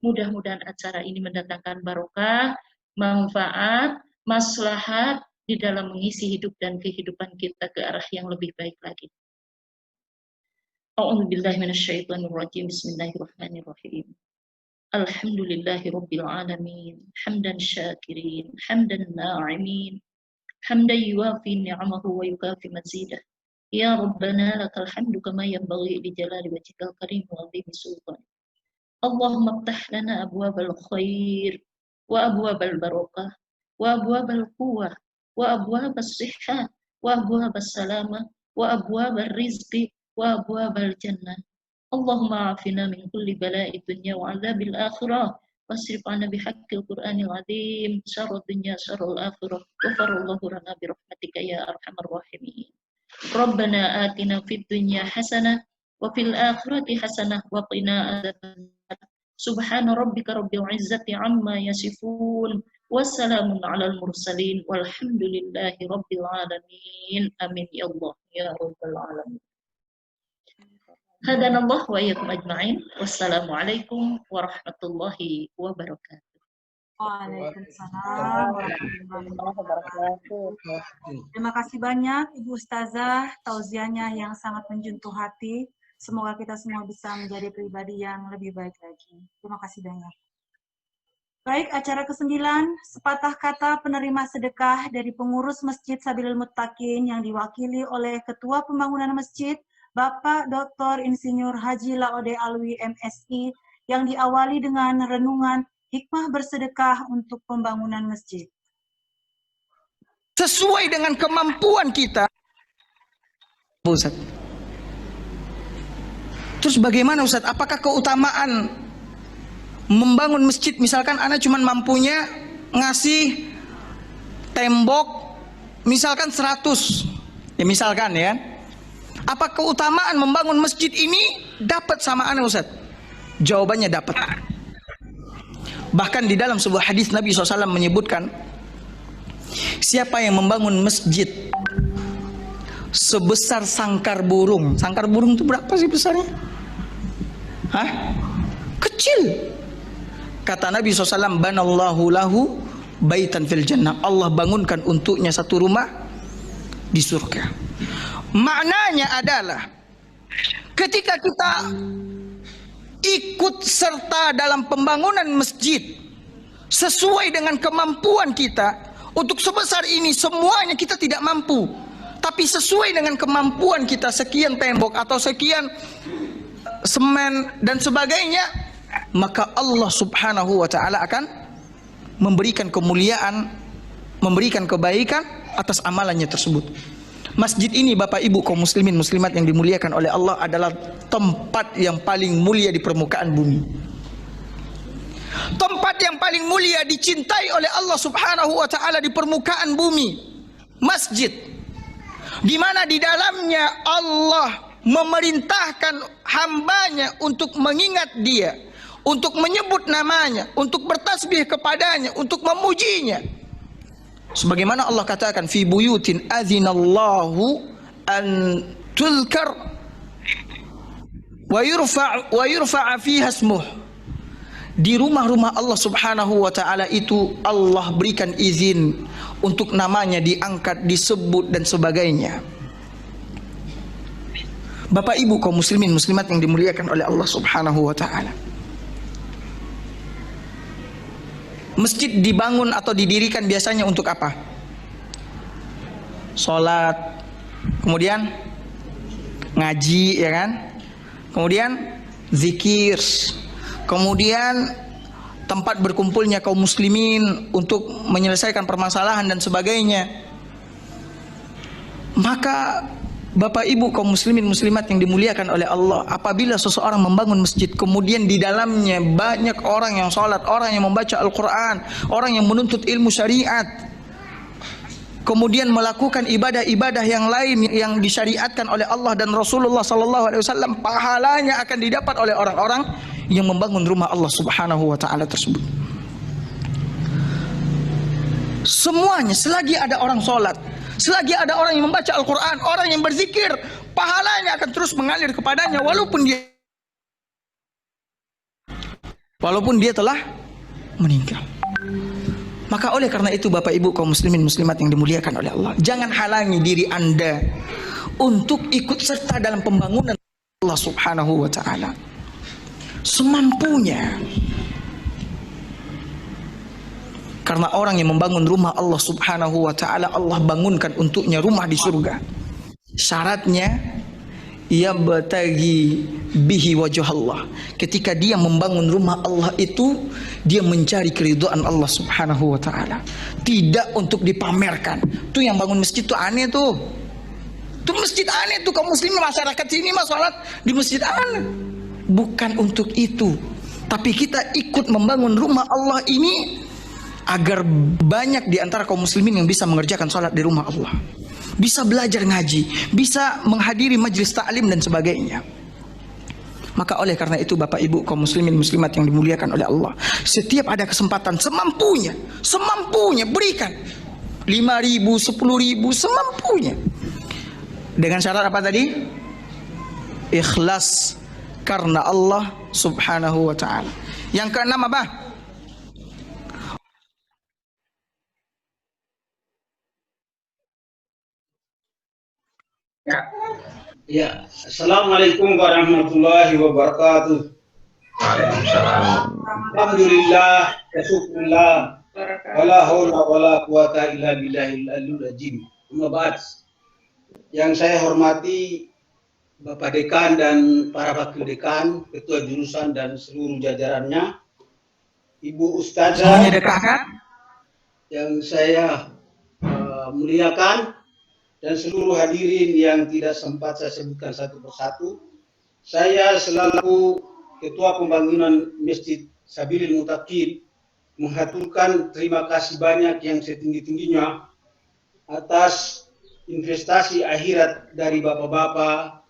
Mudah-mudahan acara ini mendatangkan barokah, manfaat, maslahat, di dalam mengisi hidup dan kehidupan kita ke arah yang lebih baik lagi. A'udzubillahi minasyaitonirrajim. Bismillahirrahmanirrahim. Alhamdulillahi rabbil alamin. Hamdan syakirin, hamdan na'imin, hamdan yuwafi ni'amahu wa yukafi mazidah. Ya Rabbana lakal hamdu kama yanbaghi li jalali wajhikal karim wa 'azimi sultanik. Allahumma iftah lana abwabal khair wa abwabal barakah wa abwabal quwwah wa abwabas sihhah wa abwabas salamah wa abwabal rizqi wa abwabal jannah. Allahumma afina min kulli bala'i dunya wa 'adzabil akhirah wasrif 'anna bihaqqil Qur'anil 'azim syarrad dunya syarrul akhirah wa farallahu lana bi rahmatika ya arhamar rahimin. Rabbana atina fid dunya hasanah wa fil akhirati hasanah wa qina adzabannar. Subhana rabbika rabbil izzati amma yasifun. Wassalamun alal mursalin walhamdulillahi rabbil alamin. Amin ya Allah ya rabbal alamin. Hadanallah wa iyyakum ajma'in. Wassalamualaikum warahmatullahi wabarakatuh. Waalaikumsalam warahmatullahi wabarakatuh. Terima kasih banyak Ibu Ustazah, tauziahnya yang sangat menyentuh hati. Semoga kita semua bisa menjadi pribadi yang lebih baik lagi. Terima kasih banyak. Baik, acara ke-9, sepatah kata penerima sedekah dari pengurus Masjid Sabilul Muttaqin yang diwakili oleh Ketua Pembangunan Masjid, Bapak Dr. Insinyur Haji Laode Alwi MSI, yang diawali dengan renungan hikmah bersedekah untuk pembangunan masjid. Sesuai dengan kemampuan kita. Ustaz. Terus bagaimana Ustaz? Apakah keutamaan membangun masjid, misalkan anak cuma mampunya ngasih tembok misalkan 100. Ya misalkan ya. Apa keutamaan membangun masjid ini dapat sama anak Ustaz? Jawabannya dapat. Bahkan di dalam sebuah hadis Nabi SAW menyebutkan, siapa yang membangun masjid sebesar sangkar burung. Sangkar burung itu berapa sih besarnya? Hah? Kecil. Kata Nabi SAW, banallahu lahu baitan fil jannah. Allah bangunkan untuknya satu rumah di surga. Maknanya adalah ketika kita ikut serta dalam pembangunan masjid sesuai dengan kemampuan kita, untuk sebesar ini semuanya kita tidak mampu, tapi sesuai dengan kemampuan kita, sekian tembok atau sekian semen dan sebagainya, maka Allah Subhanahu wa ta'ala akan memberikan kemuliaan, memberikan kebaikan atas amalannya tersebut. Masjid ini Bapak Ibu kaum muslimin muslimat yang dimuliakan oleh Allah adalah tempat yang paling mulia di permukaan bumi. Tempat yang paling mulia dicintai oleh Allah Subhanahu wa ta'ala di permukaan bumi. Masjid. Di mana di dalamnya Allah memerintahkan hambanya untuk mengingat Dia, untuk menyebut namanya, untuk bertasbih kepadanya, untuk memujinya. Sebagaimana Allah katakan, fi buyutin adzinallahu an tuzkar wa yurfa'a fiha ismuh. Di rumah-rumah Allah Subhanahu wa ta'ala itu Allah berikan izin untuk namanya diangkat, disebut dan sebagainya. Bapak Ibu kaum muslimin muslimat yang dimuliakan oleh Allah Subhanahu wa ta'ala, masjid dibangun atau didirikan biasanya untuk apa? Sholat, kemudian ngaji, ya kan? Kemudian zikir, kemudian tempat berkumpulnya kaum muslimin untuk menyelesaikan permasalahan dan sebagainya. Maka Bapak Ibu kaum muslimin muslimat yang dimuliakan oleh Allah, apabila seseorang membangun masjid kemudian di dalamnya banyak orang yang sholat, orang yang membaca Al-Quran, orang yang menuntut ilmu syariat, kemudian melakukan ibadah-ibadah yang lain yang disyariatkan oleh Allah dan Rasulullah SAW, pahalanya akan didapat oleh orang-orang yang membangun rumah Allah Subhanahu wa ta'ala tersebut. Semuanya, selagi ada orang sholat, selagi ada orang yang membaca Al-Quran, orang yang berzikir, pahalanya akan terus mengalir kepadanya walaupun dia telah meninggal. Maka oleh karena itu Bapak Ibu kaum muslimin muslimat yang dimuliakan oleh Allah, jangan halangi diri Anda untuk ikut serta dalam pembangunan Allah Subhanahu wa taala semampunya. Karena orang yang membangun rumah Allah Subhanahu wa taala, Allah bangunkan untuknya rumah di surga. Syaratnya ia batagi bihi wajah Allah. Ketika dia membangun rumah Allah itu, dia mencari keridhaan Allah Subhanahu wa taala, tidak untuk dipamerkan. Tuh yang bangun masjid tuh aneh tuh. Tuh masjid aneh tuh, kaum muslimin masyarakat sini mah salat di masjid aneh. Bukan untuk itu. Tapi kita ikut membangun rumah Allah ini agar banyak di antara kaum muslimin yang bisa mengerjakan salat di rumah Allah, bisa belajar ngaji, bisa menghadiri majelis taklim dan sebagainya. Maka oleh karena itu Bapak Ibu kaum muslimin muslimat yang dimuliakan oleh Allah, setiap ada kesempatan semampunya berikan. 5.000, 10.000 semampunya. Dengan syarat apa tadi? Ikhlas karena Allah Subhanahu wa taala. Yang keenam apa? Ya, Assalamualaikum warahmatullahi wabarakatuh. Waalaikumsalam. Alhamdulillah, syukurlah, wala haula wala quwata illa billahil aliyil azim. Amma ba'd. Yang saya hormati Bapak Dekan dan para wakil dekan, ketua jurusan dan seluruh jajarannya, Ibu Ustazah yang saya muliakan, dan seluruh hadirin yang tidak sempat saya sebutkan satu persatu. Saya selaku Ketua Pembangunan Masjid Sabilil Muttaqin menghaturkan terima kasih banyak yang setinggi-tingginya atas investasi akhirat dari bapak-bapak,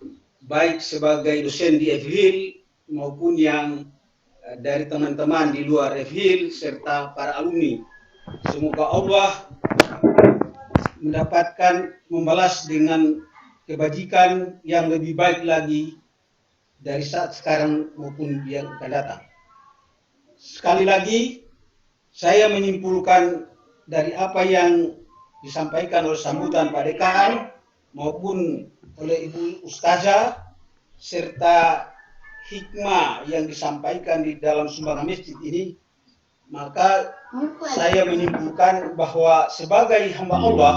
baik sebagai dosen di FHIL maupun yang dari teman-teman di luar FHIL serta para alumni. Semoga Allah mendapatkan membalas dengan kebajikan yang lebih baik lagi dari saat sekarang maupun yang akan datang. Sekali lagi saya menyimpulkan dari apa yang disampaikan oleh sambutan Pak Dekan maupun oleh Ibu Ustazah serta hikmah yang disampaikan di dalam sumbangan masjid ini, maka saya menyimpulkan bahwa sebagai hamba Allah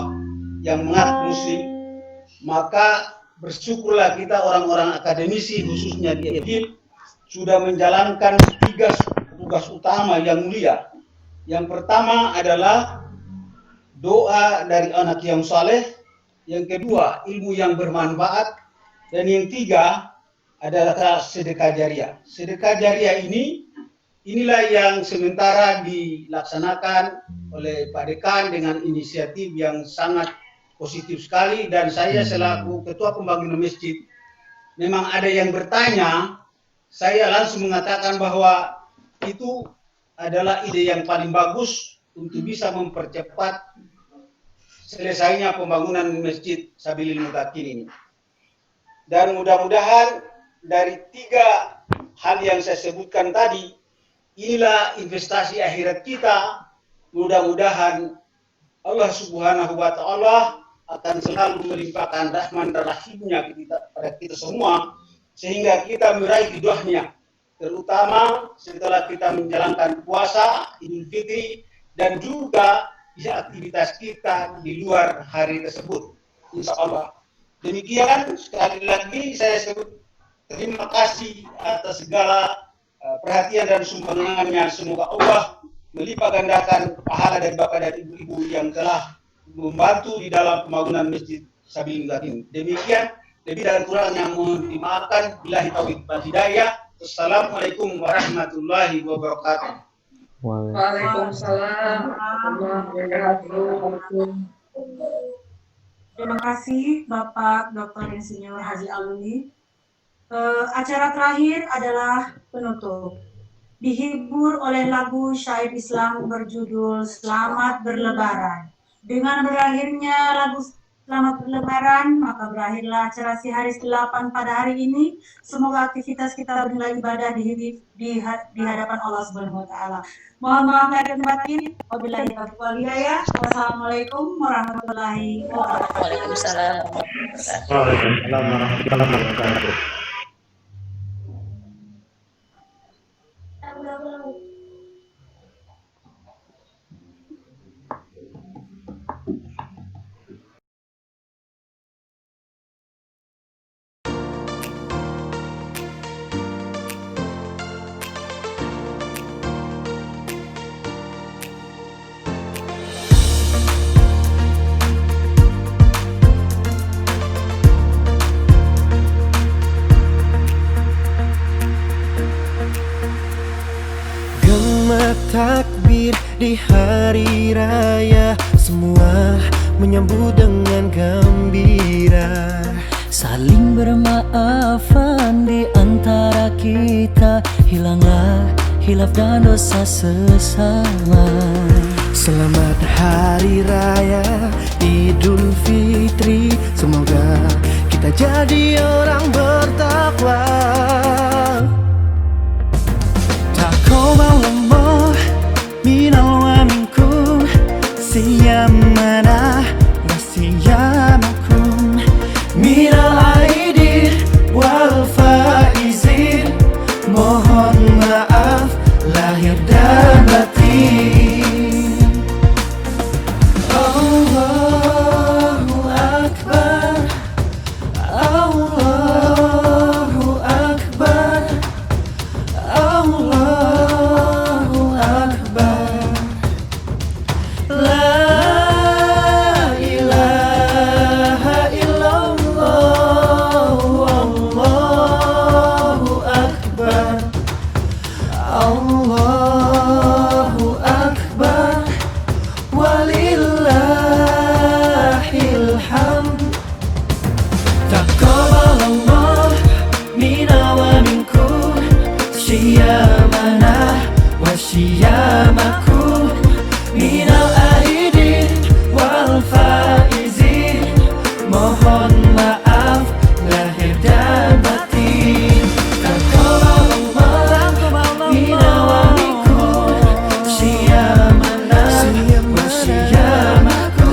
yang mengaku muslim, maka bersyukurlah kita orang-orang akademisi khususnya di FHIL sudah menjalankan 3 tugas utama yang mulia. Yang pertama adalah doa dari anak yang saleh, yang kedua ilmu yang bermanfaat, dan yang tiga adalah sedekah jariah. Sedekah jariah inilah yang sementara dilaksanakan oleh Pak Dekan dengan inisiatif yang sangat positif sekali, dan saya selaku Ketua Pembangunan Masjid, memang ada yang bertanya, saya langsung mengatakan bahwa itu adalah ide yang paling bagus untuk bisa mempercepat selesainya pembangunan Masjid Sabilil Muttaqin ini. Dan mudah-mudahan dari 3 hal yang saya sebutkan tadi, inilah investasi akhirat kita. Mudah-mudahan Allah Subhanahu wa taala akan selalu melimpahkan rahman dan rahimnya pada kita semua, sehingga kita meraih ridhonya, terutama setelah kita menjalankan puasa Idul Fitri dan juga aktivitas kita di luar hari tersebut, insya Allah. Demikian, sekali lagi saya sebut terima kasih atas segala perhatian dan sumbangannya. Semoga Allah melipat gandakan pahala dari Bapak dan Ibu-Ibu yang telah membantu di dalam pembangunan Masjid Sabilil Muttaqin. Demikian, lebih dan kurangnya mohon dimaafkan. Billahi taufiq wal hidayah. Assalamualaikum warahmatullahi wabarakatuh. Waalaikumsalam warahmatullahi wabarakatuh. Terima kasih Bapak Dr. Insinyur Haji Alwi. Acara terakhir adalah penutup. Dihibur oleh lagu syair Islam berjudul Selamat Berlebaran. Dengan berakhirnya lagu Selamat berlebaran, maka berakhirlah acara Siharis 8 pada hari ini. Semoga aktivitas kita beribadah ibadah di hadapan Allah Subhanahu wa taala. Mohon maaf lahir dan batin. Wabillahi taufiq wal hidayah. Wassalamualaikum warahmatullahi wabarakatuh. Waalaikumsalam. Waalaikumsalam warahmatullahi wabarakatuh. Gema takbir di hari raya, semua menyambut dengan gembira. Saling bermaafan di antara kita, hilanglah hilaf dan dosa sesama. Selamat Hari Raya Idul Fitri, semoga kita jadi orang bertakwa. Taqabbalallahu minna wa minkum, siyamana wa siyamakum, minal aidin wal faizin. Mohon maaf lahir dan batin. Allahu Akbar, Allahu Akbar, Allahu Akbar. La ilaha illallah, Allahu Akbar, Allahu Akbar, walillahil hamd. Taqabbalallahu minna wa minkum, siyamana wa siyamakum, minal aidin wal faizin. Mohon maaf lahir dan batin. Taqabbalallahu minna wa minkum, siyamana wa siyamakum,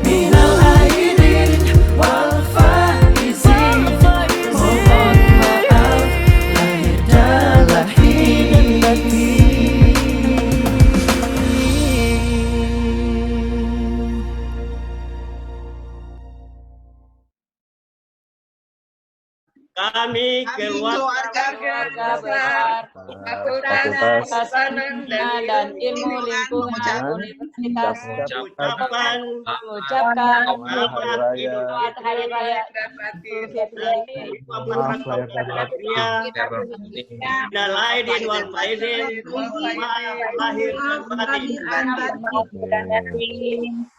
minal aidin wal faizin. Mohon maaf lahir dan batin. Kami keluarga besar Fakultas Hasanah dan Ilmu Lingkungan Universitas mengucapkan Selamat Hari Raya Idul Fitri. dan aidin wal faizin, lahir dan batin.